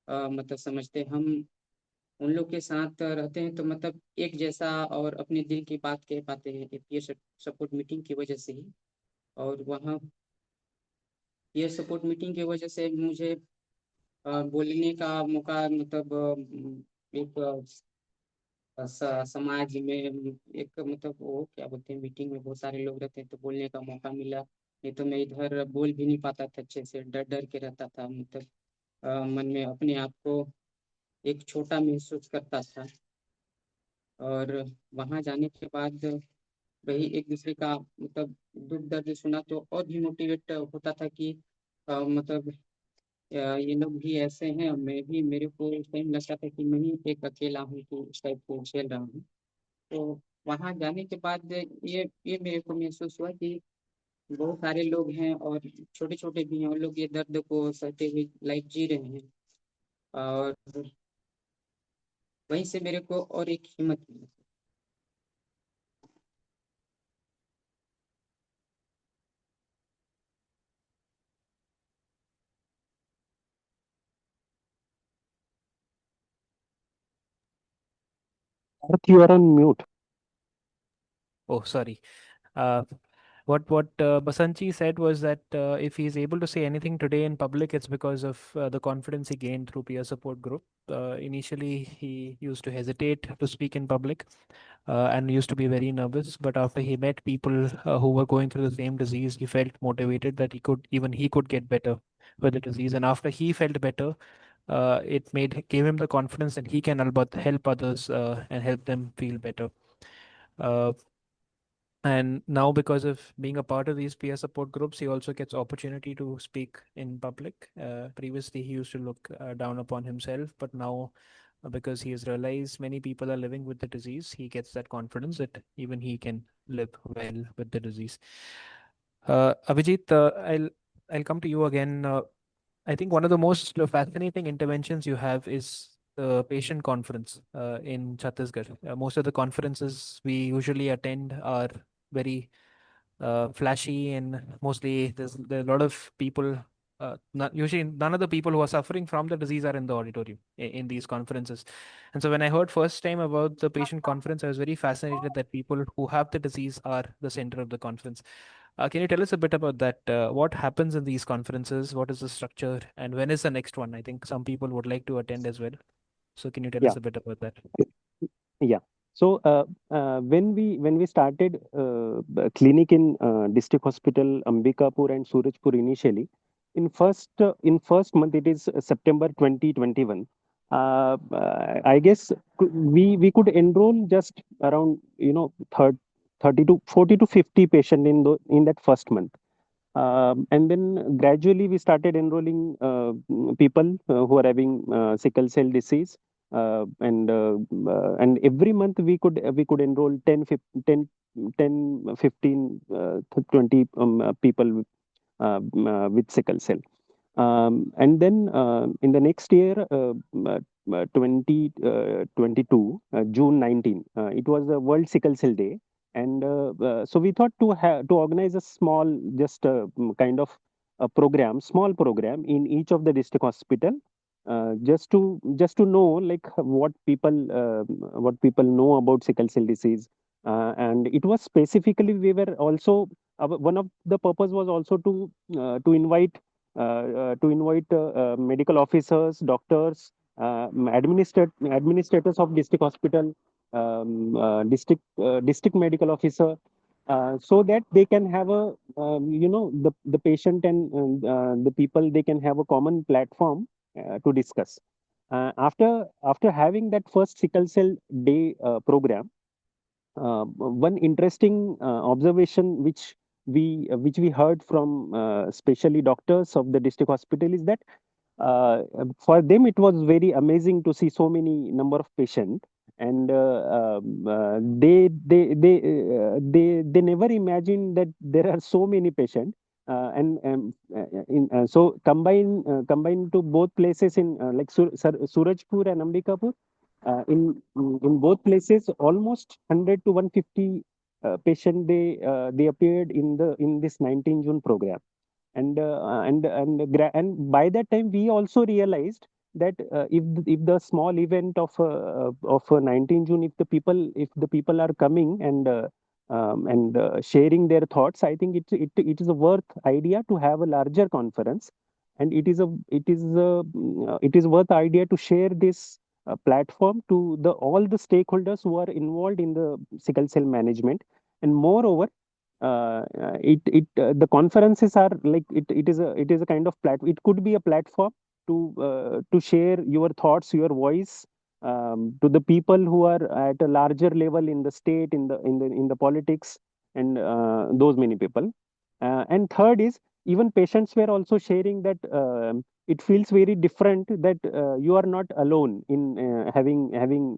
मतलब समझते हैं। हम उन लोग के साथ रहते हैं तो मतलब एक जैसा और अपने दिल की बात कह पाते हैं पीयर सपोर्ट मीटिंग की वजह से ही। और वहाँ पीयर सपोर्ट मीटिंग की वजह से मुझे बोलने का मौका मतलब एक समाज में एक मतलब वो क्या बोलते हैं मीटिंग में बहुत सारे लोग रहते हैं तो बोलने का मौका मिला। नहीं तो मैं इधर बोल भी नहीं पाता था अच्छे से, डर डर के रहता था मतलब मन में अपने आप को एक छोटा महसूस करता था। और वहाँ जाने के बाद वही एक दूसरे का मतलब दुख दर्द सुना तो और भी मोटिवेट होता था कि मतलब ये लोग भी ऐसे हैं, मैं भी मेरे को उस टाइम लगता था कि मैं ही एक अकेला हूँ तो उस टाइप को झेल रहा हूँ। तो वहाँ जाने के बाद ये मेरे को महसूस हुआ कि बहुत सारे लोग हैं और छोटे छोटे भी हैं, उन लोग ये दर्द को सहते हुए लाइफ जी रहे हैं। और वहीं से मेरे को और एक हिम्मत मिली। You are on mute. Oh, sorry. Uh, what Basanchi said was that if he's able to say anything today in public, it's because of the confidence he gained through peer support group. Initially, he used to hesitate to speak in public and used to be very nervous. But after he met people who were going through the same disease, he felt motivated that he could get better with the disease. And after he felt better, it gave him the confidence that he can help others and help them feel better. Uh, and now because of being a part of these peer support groups, he also gets opportunity to speak in public. Previously he used to look down upon himself, but now because he has realized many people are living with the disease, he gets that confidence that even he can live well with the disease. Abhijit, I'll come to you again. I think one of the most fascinating interventions you have is the patient conference in Chhattisgarh. Most of the conferences we usually attend are very flashy, and mostly there are a lot of people. Usually, none of the people who are suffering from the disease are in the auditorium in these conferences. And so, when I heard first time about the patient conference, I was very fascinated that people who have the disease are the center of the conference. Can you tell us a bit about that? What happens in these conferences? What is the structure? And when is the next one? I think some people would like to attend as well. So can you tell Yeah. us a bit about that? Yeah. So when we started clinic in district hospital Ambikapur and Surajpur initially, in first month, it is September 2021. I guess we could enroll just around 30 to 40 to 50 patient in that first month. And then gradually we started enrolling people who are having sickle cell disease, and every month we could enroll 10, 15, 20 people with sickle cell. And then in the next year, 2022, June 19, it was the World Sickle Cell Day. And so we thought to organize a small, just kind of a program, small program in each of the district hospital, just to know like what people know about sickle cell disease. And it was specifically we were also one of the purpose was also to invite medical officers, doctors, administrators of district hospital, district medical officer, so that they can have the patient and the people, they can have a common platform to discuss. After having that first sickle cell day program, one interesting observation which we heard from specially doctors of the district hospital is that for them it was very amazing to see so many number of patients, and they never imagined that there are so many patients. So combine to both places in like Surajpur and Ambikapur, in both places almost 100 to 150 patient they appeared in this 19 June program. And by that time we also realized that if the small event of 19 June, if the people are coming and sharing their thoughts, I think it is a worth idea to have a larger conference, and it is worth idea to share this platform to the all the stakeholders who are involved in the sickle cell management. And moreover, the conferences are like it is a kind of platform. It could be a platform to share your thoughts, your voice, to the people who are at a larger level in the state, in the politics, and those many people. And third is, even patients were also sharing that it feels very different that you are not alone in having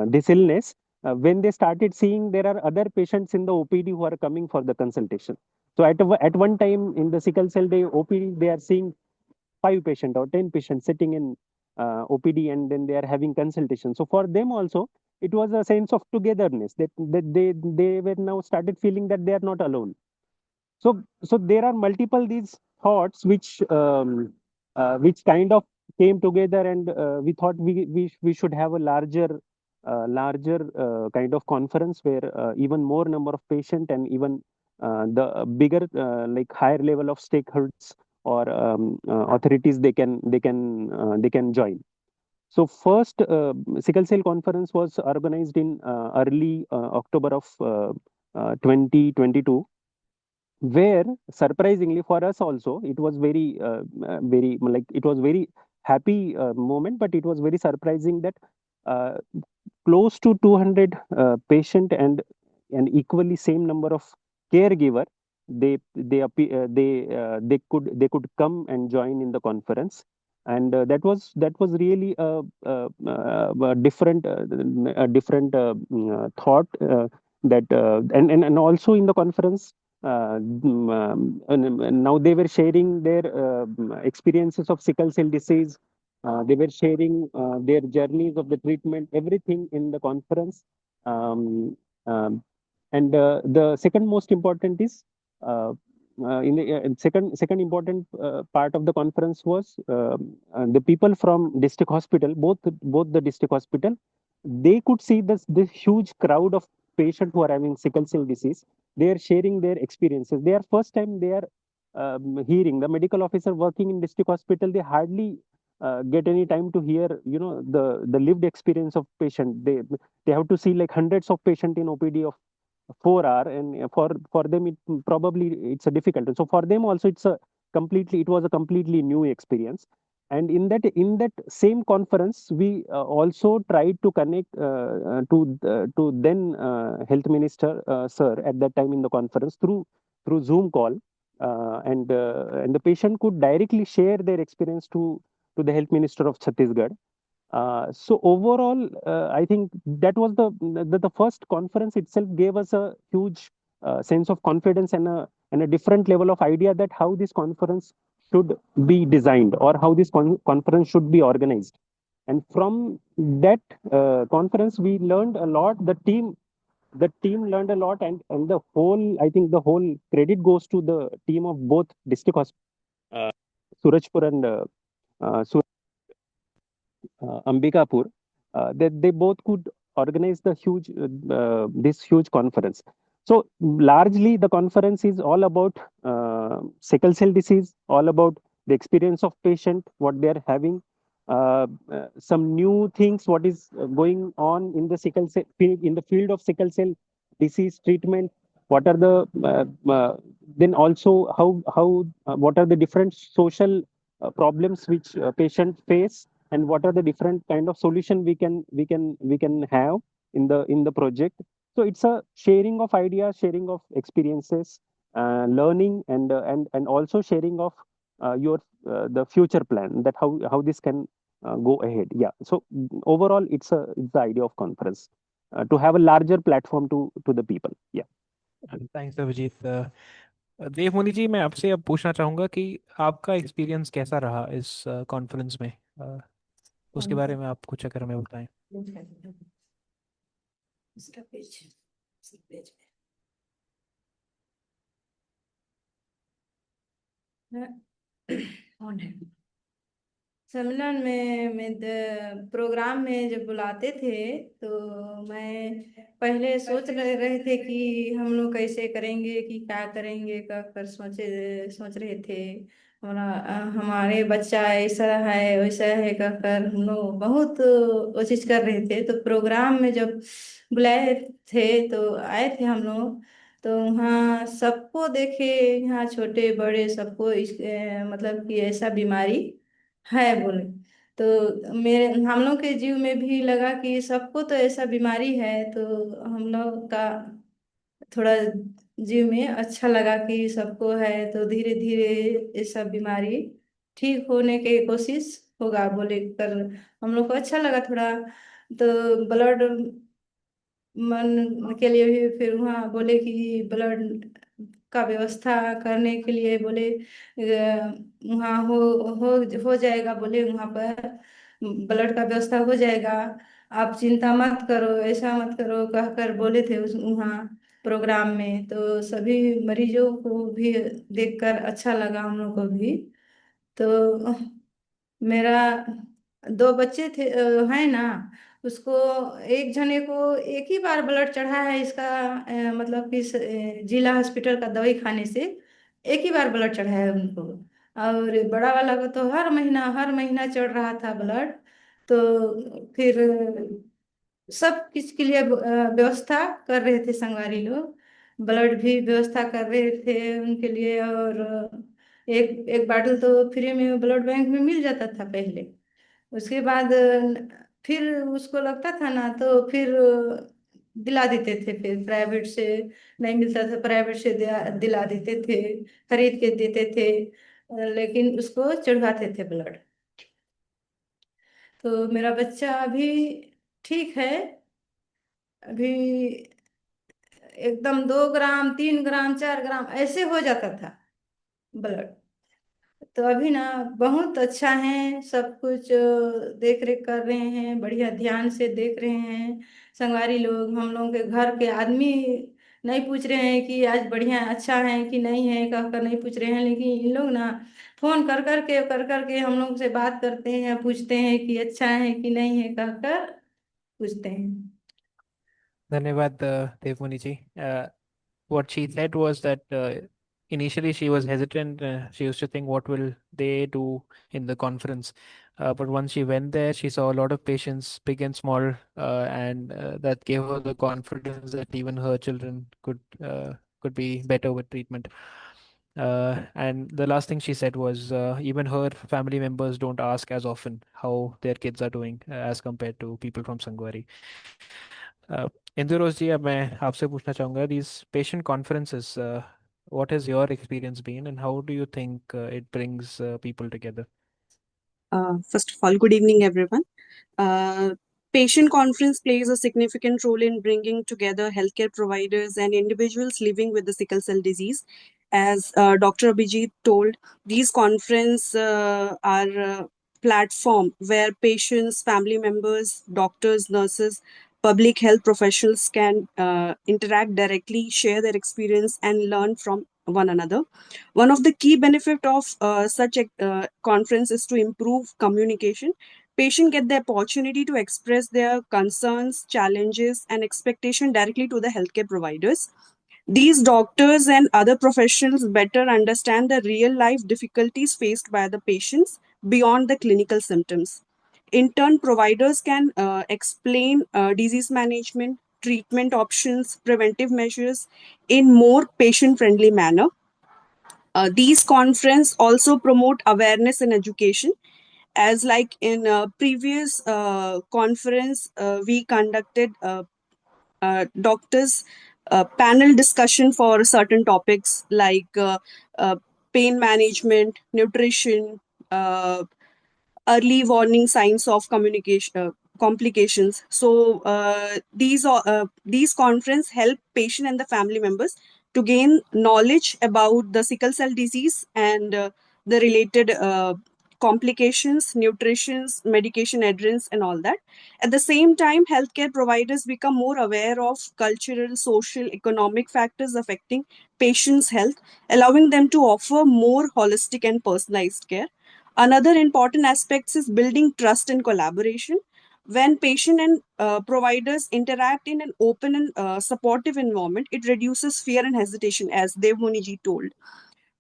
this illness, when they started seeing there are other patients in the OPD who are coming for the consultation. So at one time in the sickle cell day OPD, they are seeing 5 patients or 10 patients sitting in OPD, and then they are having consultation. So for them also, it was a sense of togetherness that they were now started feeling that they are not alone. So there are multiple these thoughts which kind of came together, and we thought we should have a larger kind of conference where even more number of patient and even the bigger like higher level of stakeholders or authorities they can join. So first sickle cell conference was organized in early October of 2022, where surprisingly for us also it was very like it was very happy moment, but it was very surprising that uh, close to 200 patient and equally same number of caregiver, they could come and join in the conference. And that was really a different thought that and also in the conference and now they were sharing their experiences of sickle cell disease. They were sharing their journeys of the treatment, everything in the conference. Um, um, and the second most important is in the second important part of the conference was the people from district hospital, both the district hospital. They could see this huge crowd of patients who are having sickle cell disease. They are sharing their experiences. They are first time they are hearing the medical officer working in district hospital. They hardly get any time to hear the lived experience of patient. They have to see like hundreds of patient in OPD of 4 hour, and for them probably it's a difficult. So for them also it was a completely new experience. And in that same conference we also tried to connect to then health minister sir at that time in the conference through Zoom call, and the patient could directly share their experience to the health minister of Chhattisgarh. So overall, I think that was the first conference itself gave us a huge sense of confidence and a different level of idea that how this conference should be designed or how this conference should be organized. And from that conference, we learned a lot. The team learned a lot, and the whole I think the whole credit goes to the team of both district hospitals, Surajpur and Ambikapur, that they both could organize this huge conference. So largely, the conference is all about sickle cell disease, all about the experience of patient, what they are having, some new things, what is going on in the sickle cell field, in the field of sickle cell disease treatment. What are the then also how what are the different social problems which patient face, and what are the different kind of solution we can have in the project. So it's a sharing of ideas, sharing of experiences, learning, and also sharing of your the future plan, that how this can go ahead. Yeah. So overall, it's the idea of conference, to have a larger platform to the people. Yeah. Thanks Abhijit. Devmuni ji, मैं आपसे अब पूछना चाहूँगा कि आपका experience कैसा रहा इस कॉन्फ्रेंस में। उसके बारे में आप कुछ अगर हमें बताएं। इसका पेज ऑन है। सम्मेलन में प्रोग्राम में जब बुलाते थे तो मैं पहले सोच रहे थे कि हम लोग कैसे करेंगे, कि क्या करेंगे, कर सोच रहे थे। हमारे बच्चा ऐसा है वैसा है कर हम लोग बहुत कोशिश कर रहे थे। तो प्रोग्राम में जब बुलाए थे तो आए थे हम लोग, तो वहाँ सबको देखे, यहाँ छोटे बड़े सबको मतलब कि ऐसा बीमारी है बोले। तो मेरे हम लोग के जीव में भी लगा कि सबको तो ऐसा बीमारी है, तो हम लोग का थोड़ा जीव में अच्छा लगा कि सबको है, तो धीरे धीरे ये सब बीमारी ठीक होने की कोशिश होगा बोले कर हम लोग को अच्छा लगा थोड़ा। तो ब्लड मन के लिए भी फिर वहाँ बोले कि ब्लड का व्यवस्था करने के लिए बोले वहाँ हो जाएगा बोले, वहाँ पर ब्लड का व्यवस्था हो जाएगा, आप चिंता मत करो, ऐसा मत करो कहकर बोले थे उस वहाँ प्रोग्राम में। तो सभी मरीजों को भी देखकर अच्छा लगा हम लोग को भी। तो मेरा दो बच्चे थे है ना, उसको एक जने को एक ही बार ब्लड चढ़ा है इसका, मतलब कि जिला हॉस्पिटल का दवाई खाने से एक ही बार ब्लड चढ़ा है उनको। और बड़ा वाला को तो हर महीना चढ़ रहा था ब्लड। तो फिर सब किसके लिए व्यवस्था कर रहे थे संगवारी लोग, ब्लड भी व्यवस्था कर रहे थे उनके लिए। और एक एक बाटल तो फ्री में ब्लड बैंक में मिल जाता था पहले। उसके बाद फिर उसको लगता था ना, तो फिर दिला देते थे, फिर प्राइवेट से नहीं मिलता था, प्राइवेट से दिला देते थे, खरीद के देते थे, लेकिन उसको चढ़वाते थे ब्लड। तो मेरा बच्चा अभी ठीक है, अभी एकदम 2 ग्राम 3 ग्राम 4 ग्राम ऐसे हो जाता था ब्लड। तो अभी ना बहुत अच्छा है, सब कुछ देख रेख कर रहे हैं, बढ़िया ध्यान से देख रहे हैं संगवारी लोग। हम लोग के घर के आदमी नहीं पूछ रहे हैं कि आज बढ़िया अच्छा है कि नहीं है कह कर नहीं पूछ रहे हैं, लेकिन इन लोग ना फोन कर कर के हम लोग से बात करते हैं, पूछते हैं कि अच्छा है कि नहीं है कह कर पूछते हैं। धन्यवाद देवमुनि जी। What she said was that initially she was hesitant. She used to think, what will they do in the conference? But once she went there, she saw a lot of patients, big and small, and that gave her the confidence that even her children could be better with treatment. And the last thing she said was, even her family members don't ask as often how their kids are doing as compared to people from Sangwari. इंदुरोज जी, अब मैं आपसे पूछना चाहूँगा, these patient conferences, what has your experience been and how do you think it brings people together? First of all, good evening, everyone. Patient conference plays a significant role in bringing together healthcare providers and individuals living with the sickle cell disease. As Dr. Abhijit told, these conferences are a platform where patients, family members, doctors, nurses, public health professionals can interact directly, share their experience, and learn from one another. One of the key benefit of such a conference is to improve communication. Patients get the opportunity to express their concerns, challenges, and expectation directly to the healthcare providers. These doctors and other professionals better understand the real life difficulties faced by the patients beyond the clinical symptoms. In turn, providers can explain disease management, treatment options, preventive measures in more patient-friendly manner. These conference also promote awareness and education, as like in previous conference we conducted doctors panel discussion for certain topics like pain management, nutrition, uh, early warning signs of communication complications. So these conference help patient and the family members to gain knowledge about the sickle cell disease and the related complications, nutritions, medication adherence, and all that. At the same time, healthcare providers become more aware of cultural, social, economic factors affecting patients' health, allowing them to offer more holistic and personalized care. Another important aspect is building trust and collaboration. When patient and providers interact in an open and supportive environment, it reduces fear and hesitation, as Devmuni ji told.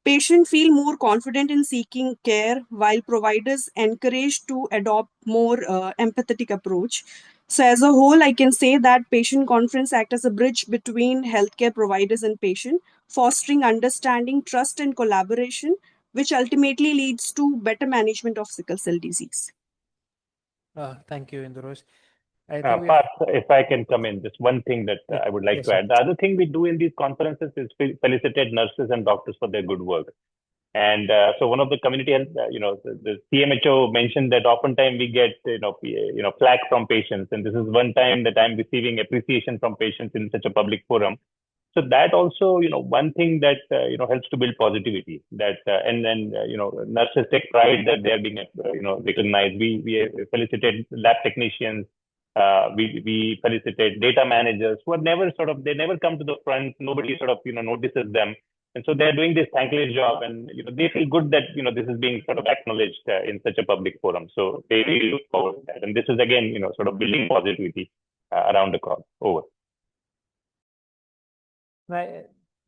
Patients feel more confident in seeking care, while providers encouraged to adopt more empathetic approach. So, as a whole, I can say that patient conference act as a bridge between healthcare providers and patient, fostering understanding, trust, and collaboration, which ultimately leads to better management of sickle cell disease. Thank you, Indrosh. I think we have. Parth, if I can come in, just one thing that I would like Yes, to sir. add. The other thing we do in these conferences is felicitate nurses and doctors for their good work. And so one of the community health, the CMHO mentioned that oftentimes we get, flack from patients. And this is one time that I'm receiving appreciation from patients in such a public forum. So that also, one thing that, helps to build positivity that, and then, nurses take pride that they're being, recognized. We felicitate lab technicians. We felicitate data managers who are never they never come to the front. Nobody notices them. And so they're doing this thankless job, and they feel good that this is being acknowledged in such a public forum. So they really look forward to that, and this is again building positivity around the cause. Over.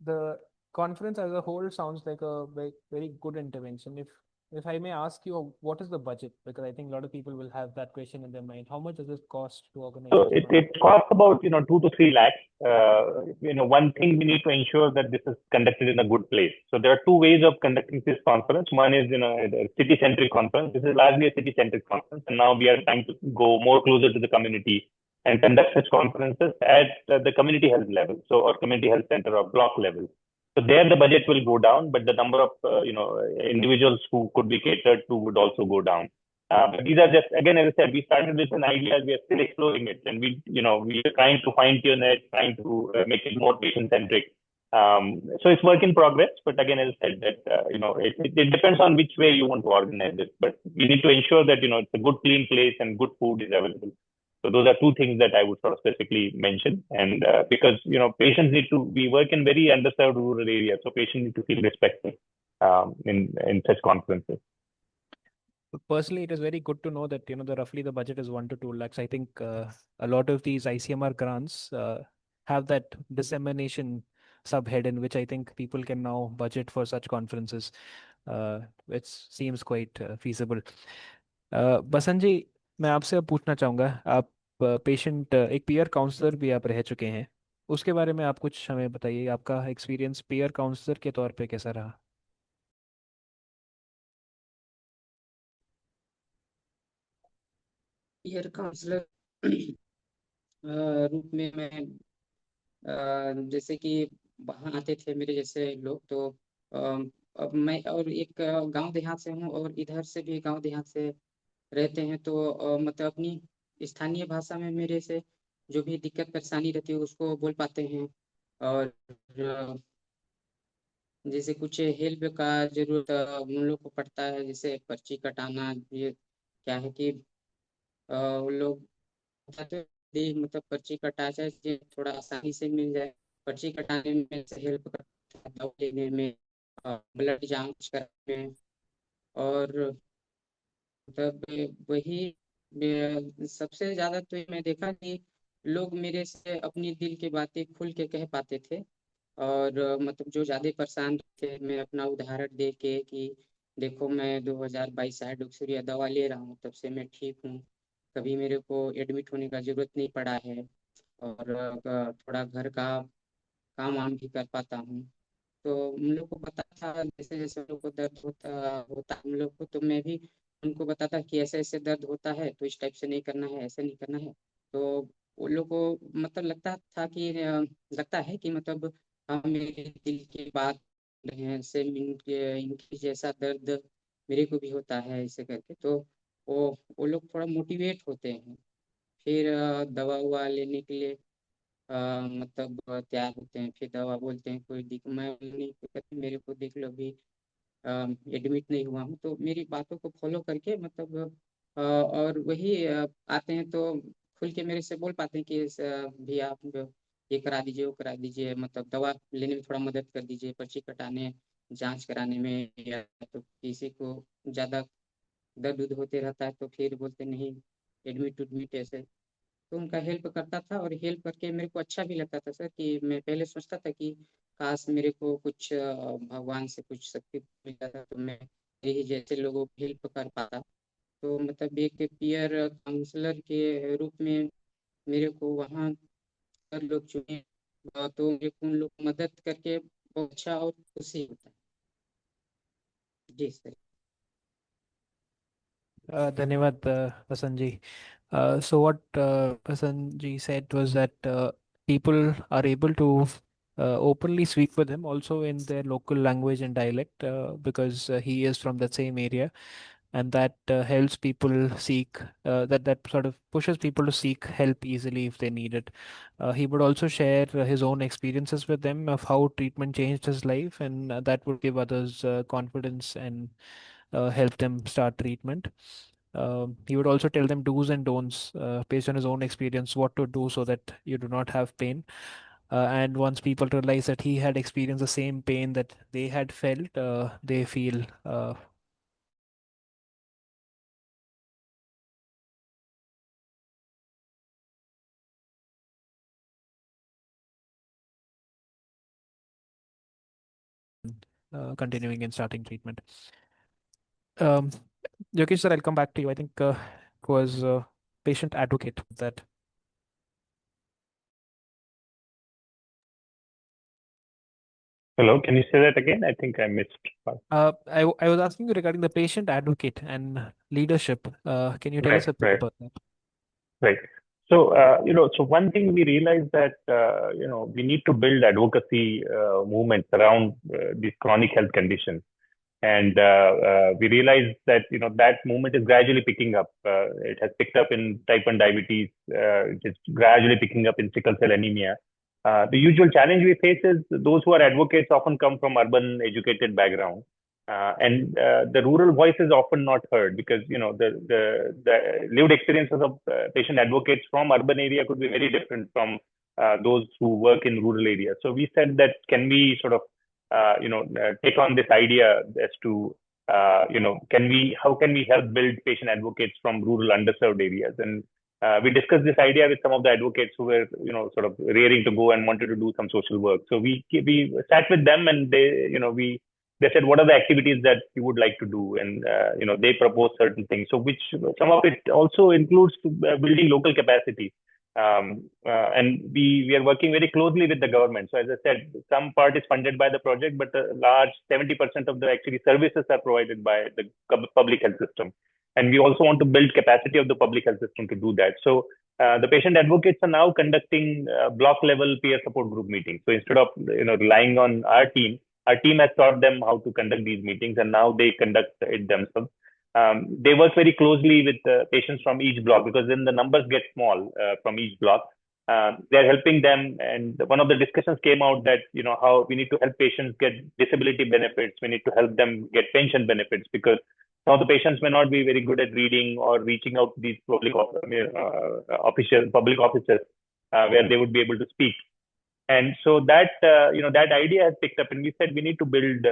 The conference as a whole sounds like a very, very good intervention. If I may ask you, what is the budget? Because I think a lot of people will have that question in their mind. How much does it cost to organize? So it costs about 2 to 3 lakhs. One thing we need to ensure that this is conducted in a good place. So there are two ways of conducting this conference. One is a city-centric conference. This is largely a city-centric conference, and now we are trying to go more closer to the community and conduct such conferences at the community health level, so or community health center or block level. So there the budget will go down, but the number of individuals who could be catered to would also go down. But these are just, again, as I said, we started with an idea, we are still exploring it, and we are trying to fine tune it, trying to make it more patient centric. So it's work in progress, but again, as I said, that it depends on which way you want to organize it. But we need to ensure that it's a good, clean place and good food is available. So those are two things that I would specifically mention. And because patients need to, we work in very underserved rural areas, so patients need to feel respected in such conferences. Personally, it is very good to know that roughly the budget is 1 to 2 lakhs. I think a lot of these ICMR grants have that dissemination subhead in which I think people can now budget for such conferences, which seems quite feasible. बसंत जी, मैं आपसे अब पूछना चाहूँगा, आप patient एक peer counsellor भी आप रह चुके हैं, उसके बारे में आप कुछ हमें बताइए, आपका एक्सपीरियंस पीयर काउंसलर के तौर पे कैसा रहा? पीयर काउंसलर रूप में मैं जैसे कि वहाँ आते थे मेरे जैसे लोग, तो अब मैं और एक गांव देहात से हूँ और इधर से भी गांव देहात से रहते हैं, तो मतलब अपनी स्थानीय भाषा में मेरे से जो भी दिक्कत परेशानी रहती है उसको बोल पाते हैं। और जैसे कुछ हेल्प का जरूरत उन लोग को पड़ता है, जैसे पर्ची कटाना, ये क्या है कि उन लोग मतलब पर्ची कटा जाए, थोड़ा आसानी से मिल जाए, पर्ची कटाने में से हेल्प करता है, दवा लेने में, ब्लड जांच करने में। और मतलब वही सबसे ज्यादा तो मैं देखा कि लोग मेरे से अपनी दिल की बातें खुल के कह पाते थे। और मतलब जो ज्यादा परेशान थे, मैं अपना उदाहरण दे के कि देखो मैं 2022 से डॉक्टरिया दवा ले रहा हूँ, तब से मैं ठीक हूँ, कभी मेरे को एडमिट होने का जरूरत नहीं पड़ा है, और थोड़ा घर का काम वाम भी कर पाता हूँ। तो उन लोग को पता था, जैसे जैसे उन लोग को दर्द होता उन लोग को, तो मैं भी उनको बताता कि ऐसे ऐसे दर्द होता है, तो इस टाइप से नहीं करना है, ऐसे नहीं करना है। तो वो लोग को मतलब लगता है कि मतलब हाँ मेरे दिल की बात रहे हैं, सेम इनकी जैसा दर्द मेरे को भी होता है, ऐसे करके। तो वो लोग थोड़ा मोटिवेट होते हैं, फिर दवा उवा लेने के लिए मतलब तैयार होते हैं। फिर दवा बोलते हैं कोई दिक मैं नहीं कहते मेरे को देख लो अभी एडमिट नहीं हुआ हूँ, तो मेरी बातों को फॉलो करके मतलब और वही आते हैं तो खुल के मेरे से बोल पाते हैं कि भी आप ये करा दीजिए वो करा दीजिए, मतलब दवा लेने में थोड़ा मदद कर दीजिए, पर्ची कटाने जांच कराने में, या तो किसी को ज़्यादा दर्द उर्द होते रहता है तो फिर बोलते नहीं एडमिट उडमिट ऐसे। तो उनका हेल्प करता था, और हेल्प करके मेरे को अच्छा भी लगता था सर, कि मैं पहले सोचता था कि काश मेरे को कुछ भगवान से कुछ शक्ति मिल जाता तो मैं यही जैसे लोगों को हेल्प कर पाता। तो मतलब एक पीयर काउंसलर के रूप में मेरे को वहाँ सर लोग चुने, तो मेरे को उन लोग को मदद करके बहुत अच्छा और खुशी होता है। जी सर। धन्यवाद Vasan ji. So what Vasan ji said was that people are able to openly speak with him also in their local language and dialect because he is from the same area, and that helps people seek that sort of pushes people to seek help easily if they need it. He would also share his own experiences with them of how treatment changed his life, and that would give others confidence and help them start treatment. He would also tell them do's and don'ts based on his own experience, what to do so that you do not have pain. And once people realize that he had experienced the same pain that they had felt, they feel continuing and starting treatment. Um, Yogesh sir, I'll come back to you. I think it was patient advocate that. Hello, can you say that again? I think I missed part. I was asking you regarding the patient advocate and leadership. Can you tell Right, us a bit right, about that? right. So, so one thing we realized that, we need to build advocacy movements around these chronic health conditions. And we realized that, that movement is gradually picking up. It has picked up in type 1 diabetes. It is gradually picking up in sickle cell anemia. The usual challenge we face is those who are advocates often come from urban educated background. And the rural voice is often not heard because the lived experiences of patient advocates from urban area could be very different from those who work in rural areas. So we said that can we sort of take on this idea as to how can we help build patient advocates from rural underserved areas. And we discussed this idea with some of the advocates who were sort of raring to go and wanted to do some social work. So we sat with them, and they said what are the activities that you would like to do, and they proposed certain things, so which some of it also includes building local capacity. And we are working very closely with the government. So as I said, some part is funded by the project, but a large 70% of the actually services are provided by the public health system. And we also want to build capacity of the public health system to do that. So the patient advocates are now conducting block level peer support group meetings. So instead of relying on our team has taught them how to conduct these meetings, and now they conduct it themselves. They work very closely with patients from each block because then the numbers get small from each block. They're helping them, and one of the discussions came out that how we need to help patients get disability benefits. We need to help them get pension benefits because some of the patients may not be very good at reading or reaching out to these public offices where they would be able to speak. And so that that idea has picked up, and we said we need to build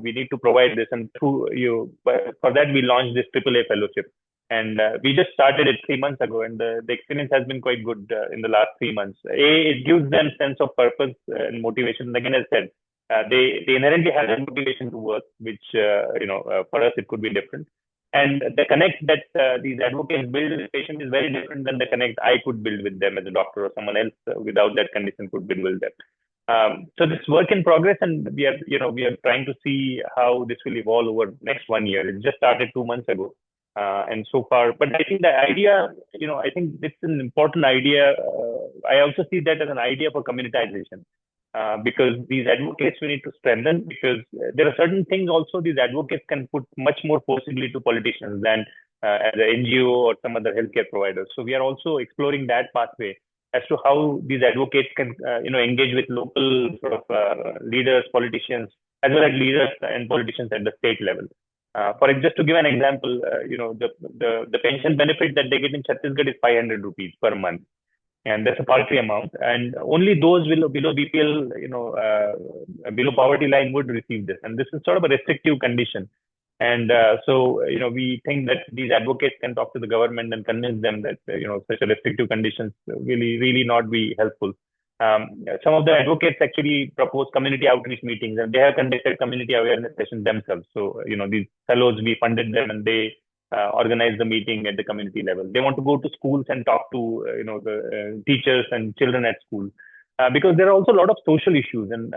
we need to provide this, and for that we launched this AAA fellowship. And we just started it 3 months ago, and the experience has been quite good in the last 3 months. It gives them sense of purpose and motivation. Again, as I said, they inherently have a motivation to work, which for us it could be different. And the connect that these advocates build with patient is very different than the connect I could build with them as a doctor, or someone else without that condition could build with them. So this work in progress, and we are trying to see how this will evolve over next 1 year. It just started 2 months ago. And so far, but I think the idea, I think it's an important idea. I also see that as an idea for communitization, because these advocates we need to strengthen, because there are certain things also these advocates can put much more forcibly to politicians than as an NGO or some other healthcare providers. So we are also exploring that pathway as to how these advocates can, engage with local sort of leaders, politicians, as well as leaders and politicians at the state level. Just to give an example, the pension benefit that they get in Chhattisgarh is 500 rupees per month, and that's a paltry amount. And only those below BPL, below poverty line would receive this. And this is sort of a restrictive condition. And we think that these advocates can talk to the government and convince them that, such a restrictive conditions really not be helpful. Some of the advocates actually propose community outreach meetings, and they have conducted community awareness sessions themselves. So, these fellows, we funded them, and they organize the meeting at the community level. They want to go to schools and talk to, the teachers and children at school. Because there are also a lot of social issues, and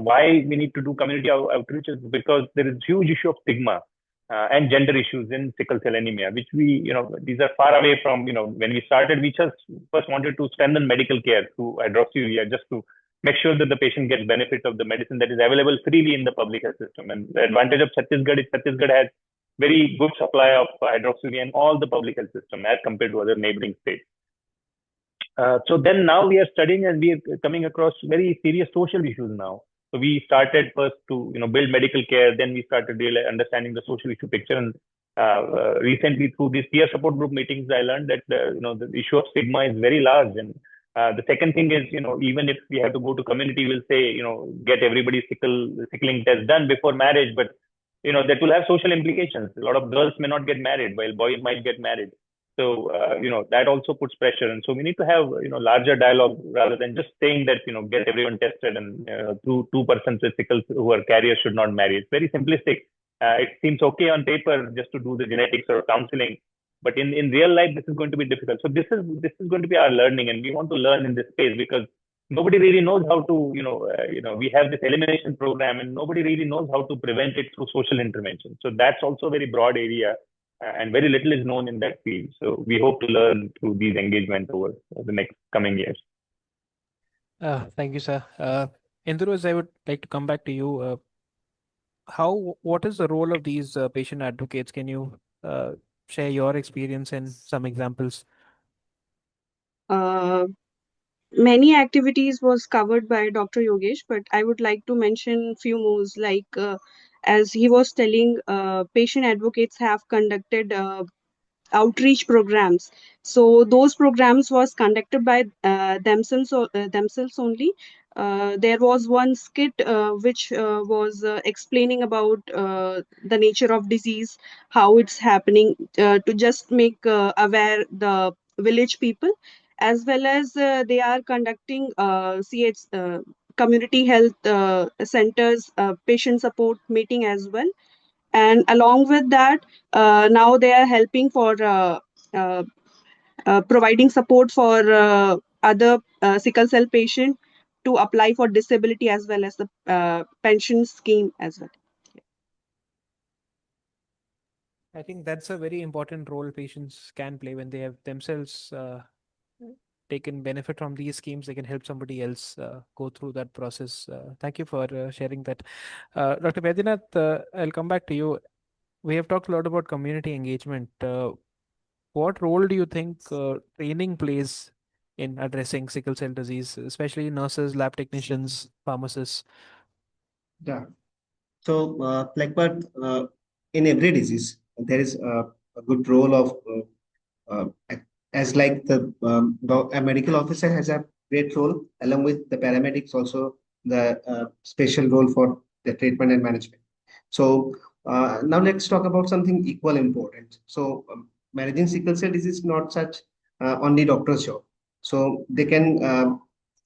why we need to do community outreach is because there is huge issue of stigma and gender issues in sickle cell anemia, which these are far away from, when we started, we just first wanted to strengthen medical care through hydroxyurea, just to make sure that the patient gets benefit of the medicine that is available freely in the public health system. And the advantage of Chhattisgarh is Chhattisgarh has very good supply of hydroxyurea in all the public health system as compared to other neighboring states. So then now we are studying, and we are coming across very serious social issues now. So we started first to build medical care, then we started really understanding the social issue picture. And recently through these peer support group meetings, I learned that the issue of stigma is very large. And the second thing is, even if we have to go to community, we'll say, get everybody's sickling test done before marriage, but that will have social implications. A lot of girls may not get married while boys might get married. So, that also puts pressure. And so we need to have, larger dialogue rather than just saying that, get everyone tested and 2% with sickles who are carriers should not marry. It's very simplistic. It seems okay on paper just to do the genetics or counseling, but in real life, this is going to be difficult. So this is going to be our learning, and we want to learn in this space because nobody really knows how to, we have this elimination program, and nobody really knows how to prevent it through social intervention. So that's also a very broad area. And very little is known in that field. So we hope to learn through these engagements over the next coming years. Thank you, sir. Indros, I would like to come back to you. What is the role of these patient advocates? Can you share your experience and some examples? Many activities was covered by Dr. Yogesh, but I would like to mention few more, like as he was telling, patient advocates have conducted outreach programs. So those programs was conducted by themselves only. There was one skit which was explaining about the nature of disease, how it's happening, to just make aware the village people, as well as they are conducting community health centers patient support meeting as well. And along with that, now they are helping for uh, providing support for other sickle cell patient to apply for disability as well as the pension scheme as well. I think that's a very important role patients can play when they have themselves taken benefit from these schemes. They can help somebody else go through that process. Thank you for sharing that. Dr. Vaidinath, I'll come back to you. We have talked a lot about community engagement. What role do you think training plays in addressing sickle cell disease, especially nurses, lab technicians, pharmacists? Yeah. So, but in every disease, there is a good role of as like a medical officer has a great role, along with the paramedics also the special role for the treatment and management. So now let's talk about something equal important. So managing sickle cell disease is not such only doctor's job. So they can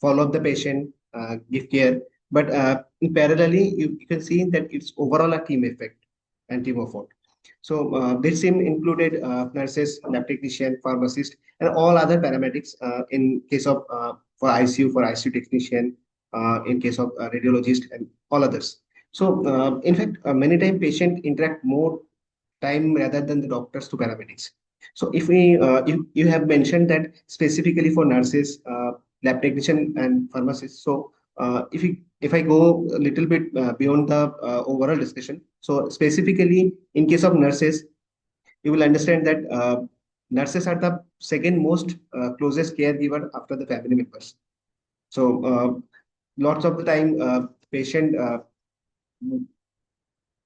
follow up the patient, give care, but in parallelly you can see that it's overall a team effect and team effort. So this team included nurses, lab technician, pharmacist, and all other paramedics in case of for ICU technician, in case of radiologist and all others. So in fact, many times patient interact more time rather than the doctors to paramedics. So if you have mentioned that specifically for nurses, lab technician and pharmacists. So if I go a little bit beyond the overall discussion, so specifically in case of nurses, you will understand that nurses are the second most closest caregiver after the family members. So lots of the time, patient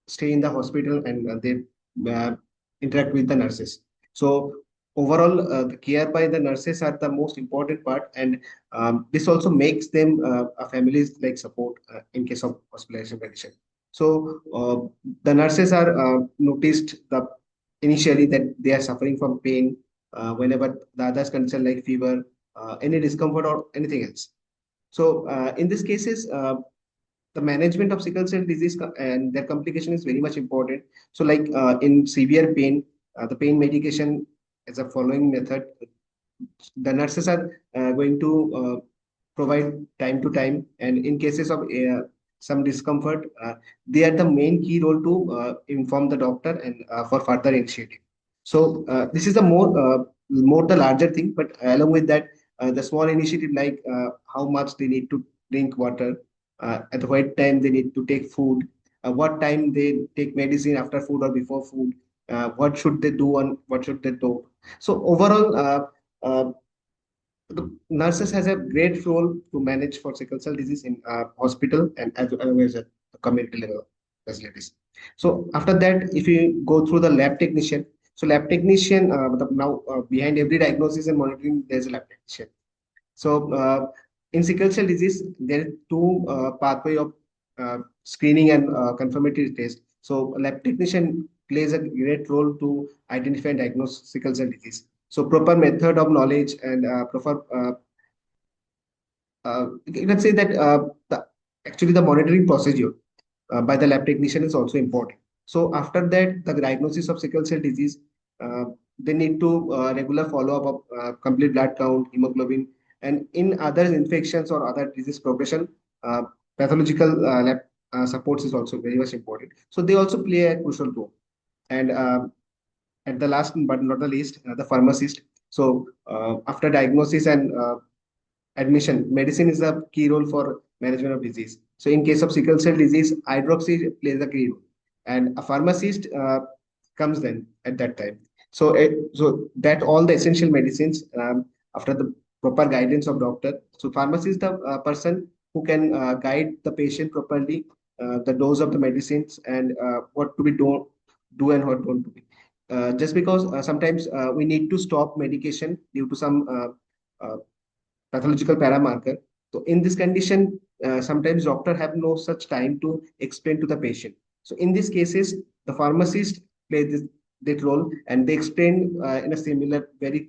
stay in the hospital and they uh, interact with the nurses. So overall, the care by the nurses are the most important part, and this also makes them a family's like support in case of hospitalization condition. So the nurses are noticed the initially that they are suffering from pain whenever the others concern like fever, any discomfort or anything else. So in these cases, the management of sickle cell disease and their complication is very much important. So like in severe pain, the pain medication is a following method. The nurses are going to provide time to time, and in cases of some discomfort, they are the main key role to inform the doctor and for further initiative. So this is the more the larger thing, but along with that, the small initiative like how much they need to drink water, at the right time they need to take food, what time they take medicine after food or before food, what should they do and what should they do. So overall, the nurses has a great role to manage for sickle cell disease in hospital and as well as at the community level facilities. So after that, if you go through the lab technician, so lab technician, now behind every diagnosis and monitoring, there's a lab technician. So in sickle cell disease, there are two pathway of screening and confirmatory test. So lab technician plays a great role to identify and diagnose sickle cell disease. So proper method of knowledge and proper you can say that actually the monitoring procedure by the lab technician is also important. So after that, the diagnosis of sickle cell disease, uh, they need to regular follow-up of complete blood count, hemoglobin, and in other infections or other disease progression, pathological lab supports is also very much important. So they also play a crucial role. And at the last but not the least, the pharmacist. So after diagnosis and admission, medicine is a key role for management of disease. So in case of sickle cell disease, hydroxy plays a key role, and a pharmacist comes then at that time. So so that all the essential medicines after the proper guidance of doctor. So pharmacist is the person who can guide the patient properly, the dose of the medicines and what to be do and what don't to be. Just because sometimes we need to stop medication due to some pathological paramarker. So in this condition, sometimes doctor have no such time to explain to the patient. So in these cases, the pharmacist play this role and they explain in a similar, very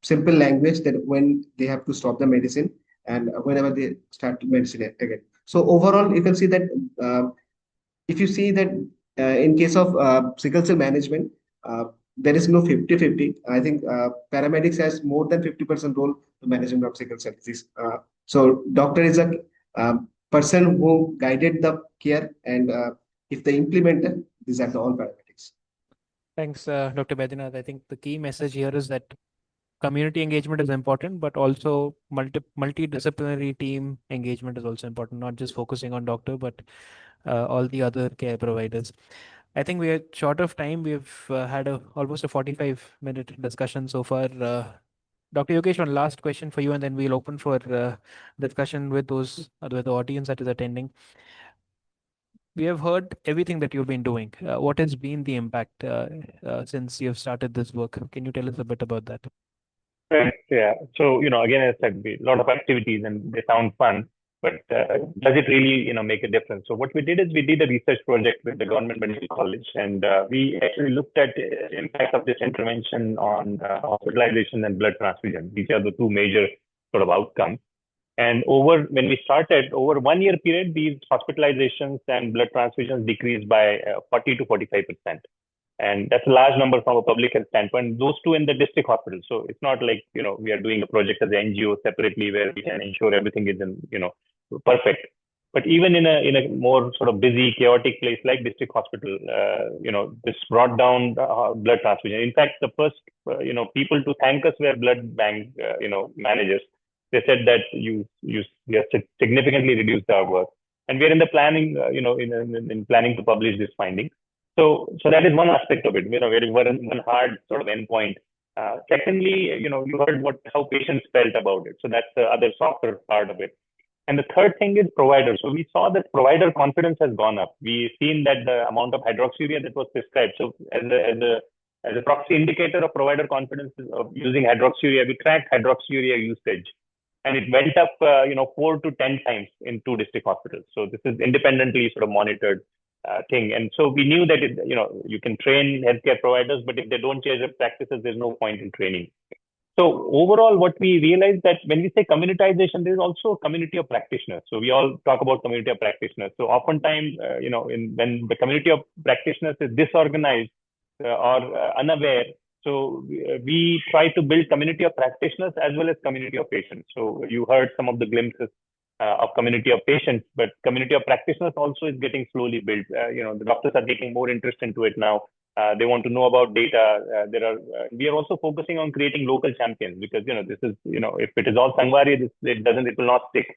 simple language that when they have to stop the medicine and whenever they start medicine again. So overall, you can see that if you see that in case of sickle cell management, there is no 50-50. I think paramedics has more than 50% role to management of sickle cell disease. So doctor is a person who guided the care, and if they implement, these are the all paramedics. Thanks, Dr. Baidyanath. I think the key message here is that community engagement is important, but also multidisciplinary team engagement is also important, not just focusing on doctor, but all the other care providers. I think we are short of time. We've had almost a 45-minute discussion so far. Dr. Yogesh, one last question for you, and then we'll open for discussion with with the audience that is attending. We have heard everything that you've been doing. What has been the impact since you've started this work? Can you tell us a bit about that? Right. Yeah. So, again, as I said, a lot of activities and they sound fun, but does it really, make a difference? So what we did is we did a research project with the government medical college, and we actually looked at the impact of this intervention on hospitalization and blood transfusion. These are the two major sort of outcomes. And when we started, over 1 year period, these hospitalizations and blood transfusions decreased by 40 to 45%. And that's a large number from a public health standpoint. Those two in the district hospital. So it's not like, we are doing a project as an NGO separately where we can ensure everything is perfect. But even in a more sort of busy, chaotic place like district hospital, this brought down blood transfusion. In fact, the first people to thank us were blood bank managers. They said that you have significantly reduced our work, and we're in the planning, in planning to publish this finding. So that is one aspect of it. Very one hard sort of endpoint. Secondly, you heard how patients felt about it. So that's the other softer part of it. And the third thing is providers. So we saw that provider confidence has gone up. We've seen that the amount of hydroxyurea that was prescribed. So as a proxy indicator of provider confidence of using hydroxyurea, we tracked hydroxyurea usage, and it went up, 4 to 10 times in 2 district hospitals. So this is independently sort of monitored thing. And so we knew that you can train healthcare providers, but if they don't change their practices, there's no point in training. So overall, what we realized that when we say communitization, there is also a community of practitioners. So we all talk about community of practitioners. So oftentimes, when the community of practitioners is disorganized or unaware, so we try to build community of practitioners as well as community of patients. So you heard some of the glimpses of community of patients, but community of practitioners also is getting slowly built. The doctors are taking more interest into it now. They want to know about data. We are also focusing on creating local champions because this is if it is all Sangwari, it will not stick.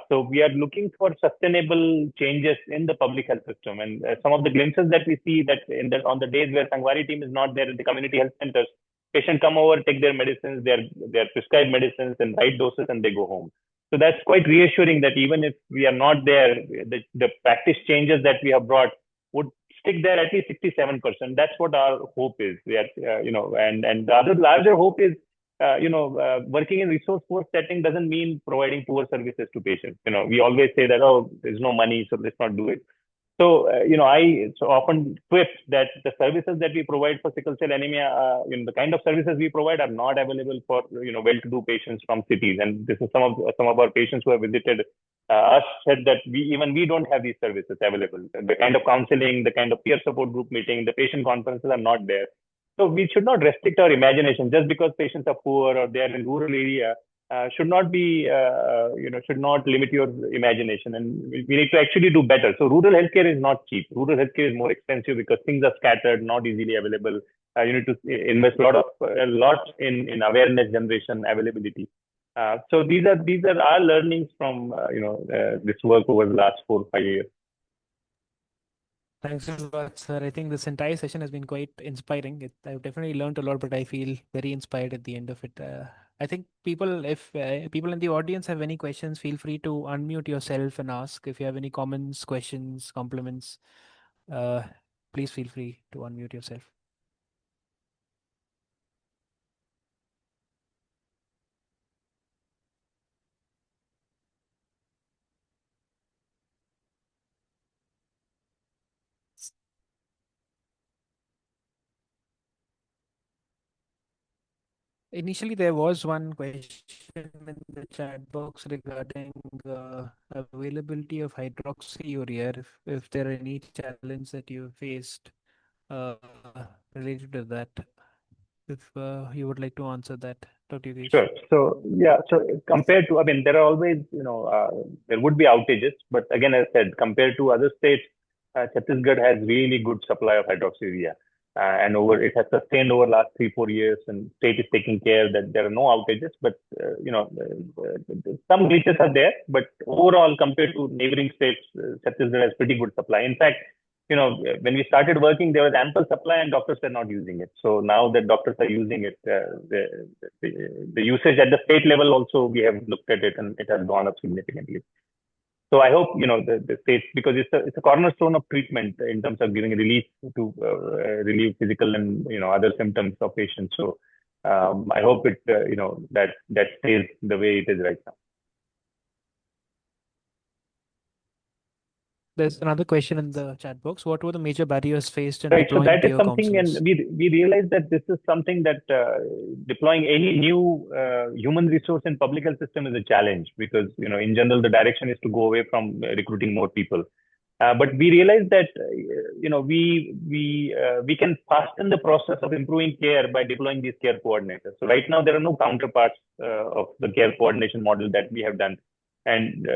So we are looking for sustainable changes in the public health system, and some of the glimpses that we see that on the days where Sangwari team is not there at the community health centers, patients come over, take their medicines, their prescribed medicines, and right doses, and they go home. So that's quite reassuring that even if we are not there, the practice changes that we have brought would stick there at least 67%. That's what our hope is. And the other larger hope is, working in resource poor setting doesn't mean providing poor services to patients. We always say that, oh, there's no money, so let's not do it. So, I so often quip that the services that we provide for sickle cell anemia, the kind of services we provide are not available for, well-to-do patients from cities. And this is some of our patients who have visited us said that we don't have these services available. The kind of counseling, the kind of peer support group meeting, the patient conferences are not there. So we should not restrict our imagination just because patients are poor or they are in rural area. Should not limit your imagination, and we need to actually do better. So rural healthcare is not cheap. Rural healthcare is more expensive because things are scattered, not easily available. You need to invest a lot in awareness generation, availability. So these are our learnings from this work over the last 4 or 5 years. Thanks a lot, sir. I think this entire session has been quite inspiring. I've definitely learned a lot, but I feel very inspired at the end of it. I think if people in the audience have any questions, feel free to unmute yourself and ask. If you have any comments, questions, compliments, please feel free to unmute yourself. Initially, there was one question in the chat box regarding availability of hydroxyurea, if there are any challenges that you faced uh, related to that. If you would like to answer that, Dr. Yogesh. Sure. So compared to, there are always, there would be outages, but again, as I said, compared to other states, Chhattisgarh has really good supply of hydroxyurea. And it has sustained over last 3-4 years, and state is taking care that there are no outages, but some glitches are there, but overall compared to neighboring states, Chhattisgarh has pretty good supply. In fact, when we started working, there was ample supply and doctors were not using it. So now that doctors are using it, the usage at the state level also, we have looked at it and it has gone up significantly. So I hope, the states, because it's a cornerstone of treatment in terms of giving relief to relieve physical and, other symptoms of patients. So I hope it, that stays the way it is right now. There's another question in the chat box. What were the major barriers faced in Right, so deploying that is peer something, counselors? and we realized that this is something that deploying any new human resource in public health system is a challenge because, in general, the direction is to go away from recruiting more people. But we realized that, we can fasten the process of improving care by deploying these care coordinators. So right now, there are no counterparts of the care coordination model that we have done. And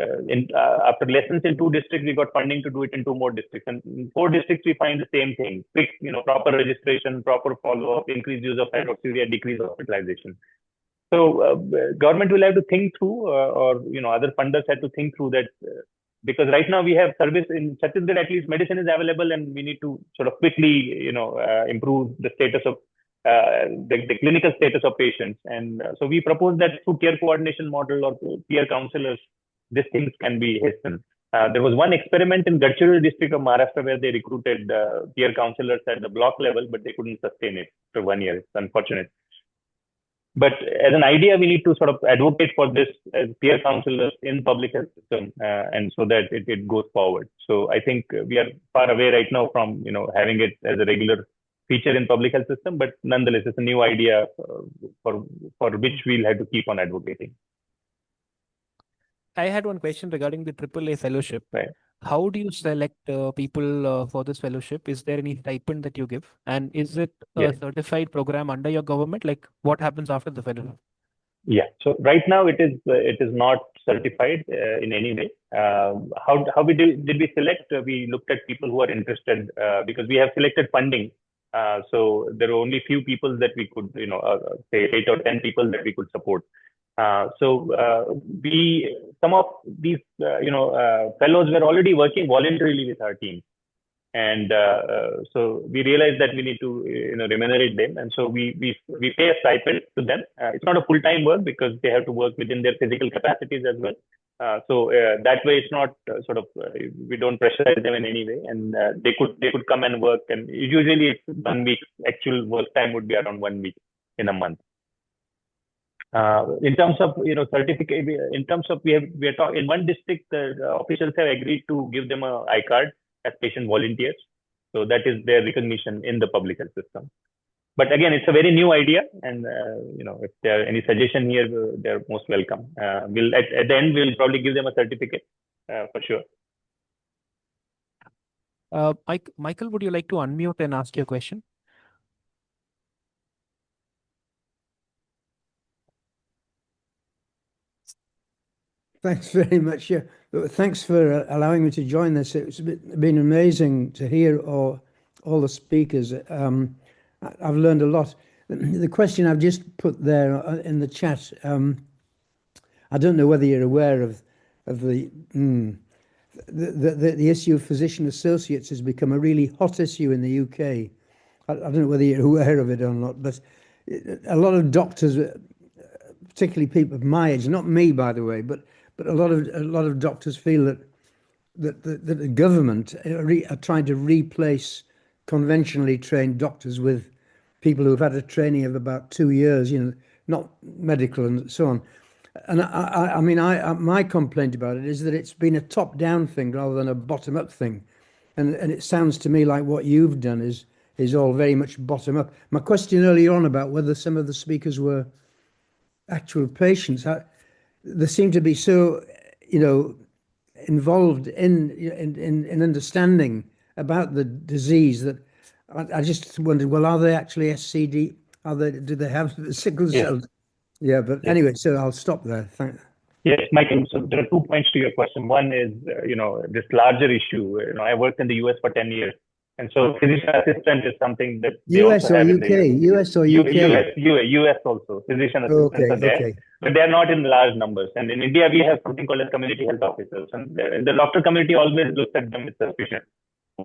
after lessons in 2 districts, we got funding to do it in 2 more districts. And in 4 districts, we find the same thing: quick, proper registration, proper follow-up, increased use of hydroxyurea, decreased hospitalization. So government will have to think through, or other funders have to think through that, because right now we have service in Chhattisgarh. At least medicine is available, and we need to sort of quickly, improve the status of the clinical status of patients. And so we propose that through care coordination model or peer counselors, these things can be hastened. There was one experiment in Gadchiroli district of Maharashtra where they recruited peer counselors at the block level, but they couldn't sustain it for 1 year. It's unfortunate. But as an idea, we need to sort of advocate for this as peer counselors in public health system, and so that it goes forward. So I think we are far away right now from having it as a regular feature in public health system, but nonetheless, it's a new idea for which we'll have to keep on advocating. I had one question regarding the AAA fellowship. Right. How do you select people for this fellowship? Is there any stipend that you give? And is it a Yes. certified program under your government? Like, what happens after the fellowship? Yeah. So right now it is not certified in any way. How did we select? We looked at people who are interested because we have selected funding. So there are only few people that we could, say 8 or 10 people that we could support. Some of these, fellows were already working voluntarily with our team. And so we realized that we need to remunerate them, and so we pay a stipend to them. It's not a full-time work because they have to work within their physical capacities as well. So that way it's not we don't pressurize them in any way, and they could come and work. And usually it's 1 week. Actual work time would be around 1 week in a month. In terms of certificate, in terms of we are talking in one district, the officials have agreed to give them a I-card as patient volunteers. So that is their recognition in the public health system. But again, it's a very new idea, and if there are any suggestion here, they're most welcome. We'll at the end we'll probably give them a certificate for sure. Michael, would you like to unmute and ask your question? Thanks very much. Yeah, thanks for allowing me to join this. It's been amazing to hear all the speakers. I've learned a lot. The question I've just put there in the chat, I don't know whether you're aware of the issue of physician associates has become a really hot issue in the UK. I don't know whether you're aware of it or not, but a lot of doctors, particularly people of my age, not me, by the way, but a lot of doctors feel that the government are trying to replace conventionally trained doctors with people who have had a training of about 2 years, not medical and so on. And I mean, my complaint about it is that it's been a top-down thing rather than a bottom-up thing, and it sounds to me like what you've done is all very much bottom-up. My question earlier on about whether some of the speakers were actual patients, they seem to be so, involved in understanding about the disease that I just wondered, well, are they actually SCD? Do they have sickle cell? Yeah, but anyway, so I'll stop there. Thanks. Yes, Michael. So there are 2 points to your question. One is, this larger issue. I worked in the US for 10 years. And so physician assistant is something that they US also or have UK? in the US or UK? US also. Physician assistants are there, but they are not in large numbers. And in India, we have something called as community health officers, and the doctor community always looks at them with suspicion.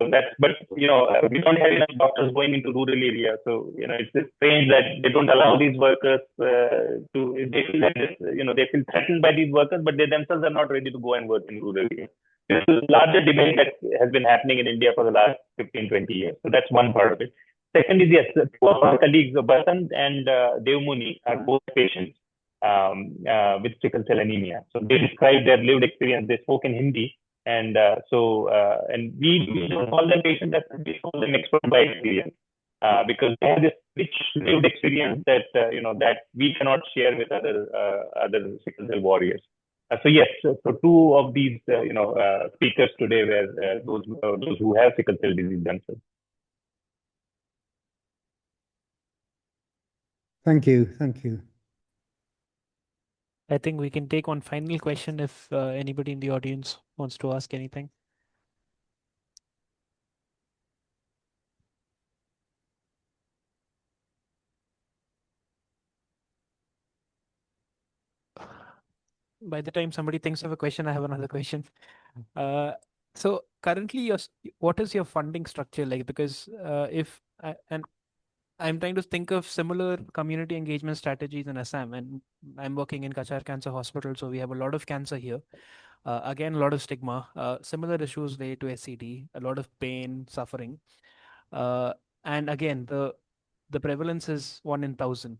So but we don't have enough doctors going into rural areas. So it's strange that they don't allow these workers to. They feel that they feel threatened by these workers, but they themselves are not ready to go and work in rural areas. This is a larger debate that has been happening in India for the last 15, 20 years. So that's one part of it. Second is, yes, 2 of our colleagues, Basant and Devmuni, are both patients with sickle cell anemia. So they described their lived experience. They spoke in Hindi. And and we don't call them patients, we call them expert by experience, because they have this rich lived experience that that we cannot share with other sickle cell warriors. So yes, so 2 of these speakers today were those who have sickle cell disease themselves. Thank you. I think we can take one final question if anybody in the audience wants to ask anything. By the time somebody thinks of a question, I have another question. So currently, what is your funding structure like? Because and I'm trying to think of similar community engagement strategies in Assam, and I'm working in Kachar Cancer Hospital, so we have a lot of cancer here. Again, a lot of stigma, similar issues related to SCD, a lot of pain, suffering, uh, and again, the prevalence is 1 in 1,000,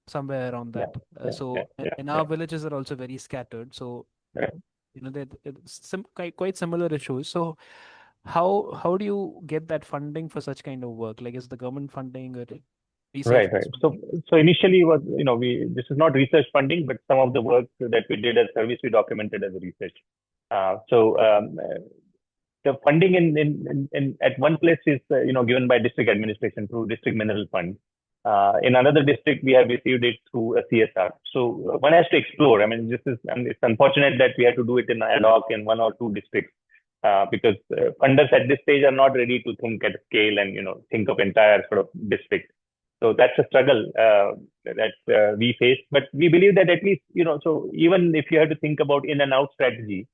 somewhere around Yeah, that. yeah, yeah, yeah, And yeah. our villages are also very scattered. So Right. quite similar issues. So how do you get that funding for such kind of work? Like, is the government funding or Right, research right. funding? So initially was, this is not research funding, but some of the work that we did as service, we documented as research. The funding in at one place is given by district administration through district mineral fund. In another district, we have received it through a CSR. So one has to explore. I mean, it's unfortunate that we have to do it in ad hoc in one or two districts because funders at this stage are not ready to think at scale and think of entire sort of district. So that's a struggle that we face. But we believe that at least so even if you have to think about in and out strategy,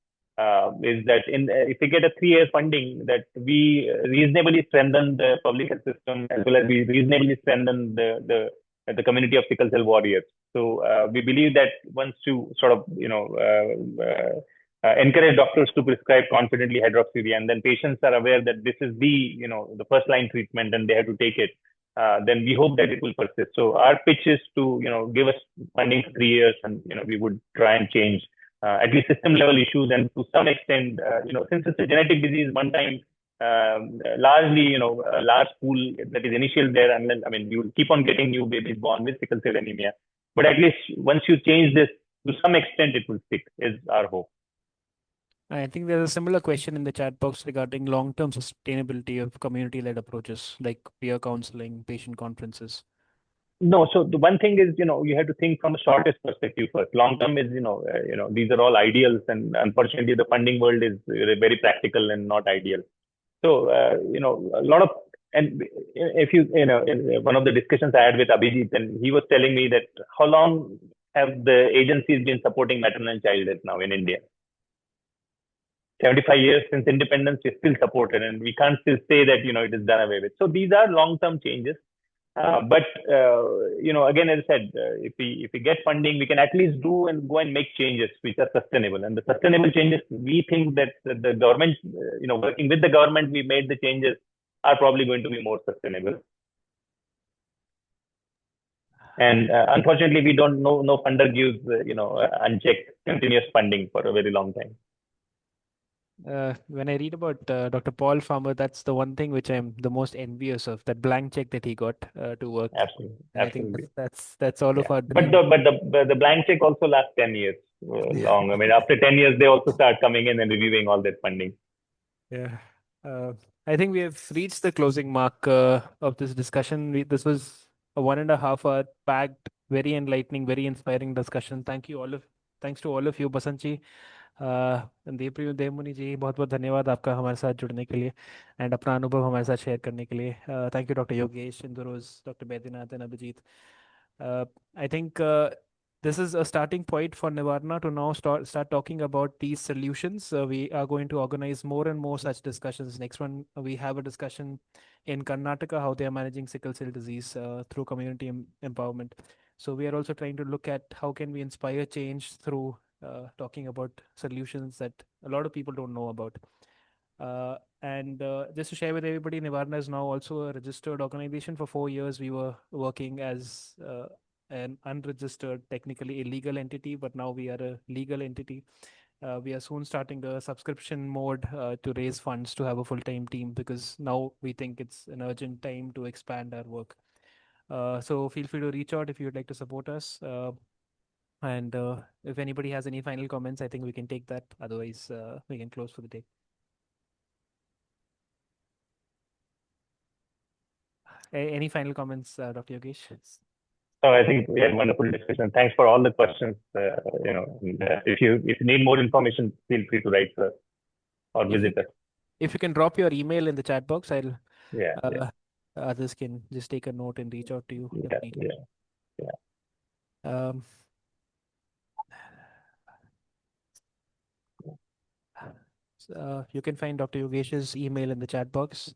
is that if we get a 3-year funding, that we reasonably strengthen the public health system as well as we reasonably strengthen the community of sickle cell warriors. So we believe that once you sort of encourage doctors to prescribe confidently hydroxyurea, and then patients are aware that this is the first line treatment and they have to take it, then we hope that it will persist. So our pitch is to give us funding for 3 years, and we would try and change at least system level issues, and to some extent, since it's a genetic disease, one time, largely, a large pool that is initial there, and then, I mean, you keep on getting new babies born with sickle cell anemia. But at least once you change this, to some extent, it will stick, is our hope. I think there's a similar question in the chat box regarding long-term sustainability of community-led approaches like peer counseling, patient conferences. No, so the one thing is, you have to think from a shortest perspective first. Long term is, these are all ideals, and unfortunately, the funding world is very practical and not ideal. So, a lot of, and if in one of the discussions I had with Abhijit, and he was telling me that how long have the agencies been supporting maternal and child death now in India? 75 years since independence, we still supported, and we can't still say that, it is done away with. So these are long-term changes. But again, as I said, if we get funding, we can at least do and go and make changes which are sustainable. And the sustainable changes, we think that the government, working with the government, we made the changes are probably going to be more sustainable. And unfortunately, we don't know, no funder gives unchecked continuous funding for a very long time. When I read about Dr. Paul Farmer, that's the one thing which I'm the most envious of, that blank check that he got to work. Absolutely, And I think that's all of our But dream. the blank check also lasts 10 years long. I mean, after 10 years, they also start coming in and reviewing all that funding. Yeah. I think we have reached the closing mark of this discussion. This was a 1.5 hour packed, very enlightening, very inspiring discussion. Thanks to all of you, Basanchi, Devmuni ji, बहुत बहुत धन्यवाद आपका हमारे साथ जुड़ने के लिए and अपना अनुभव हमारे साथ शेयर करने के लिए. थैंक यू डॉक्टर योगेश, इंदुरोज, doctor Baidyanath and Abhijit. I think this is a starting point for Nivarana to now start talking about these solutions. We are going to organize more and more such discussions. Next one, we have a discussion in Karnataka, how they are managing sickle cell disease through community empowerment. So we are also trying to look at how can we inspire change through talking about solutions that a lot of people don't know about. And just to share with everybody, Nivarana is now also a registered organization. For 4 years, we were working as an unregistered, technically illegal entity, but now we are a legal entity. We are soon starting a subscription mode to raise funds to have a full-time team, because now we think it's an urgent time to expand our work. So feel free to reach out if you would like to support us. And if anybody has any final comments, I think we can take that. Otherwise, we can close for the day. Any final comments, Dr. Yogesh? So I think we had wonderful discussion. Thanks for all the questions. If you need more information, feel free to write to us or visit us. If you can drop your email in the chat box, I'll Yeah, others can just take a note and reach out to you. if needed. Um, you can find Dr. Yogesh's email in the chat box.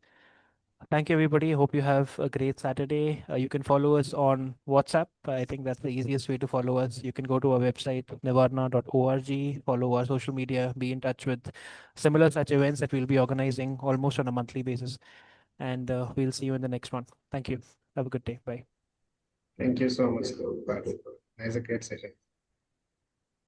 Thank you, everybody. Hope you have a great Saturday. You can follow us on WhatsApp. I think that's the easiest way to follow us. You can go to our website, nivarana.org, follow our social media, be in touch with similar such events that we'll be organizing almost on a monthly basis. And we'll see you in the next one. Thank you. Have a good day. Bye. Thank you so much. Bye. Nice, a great session.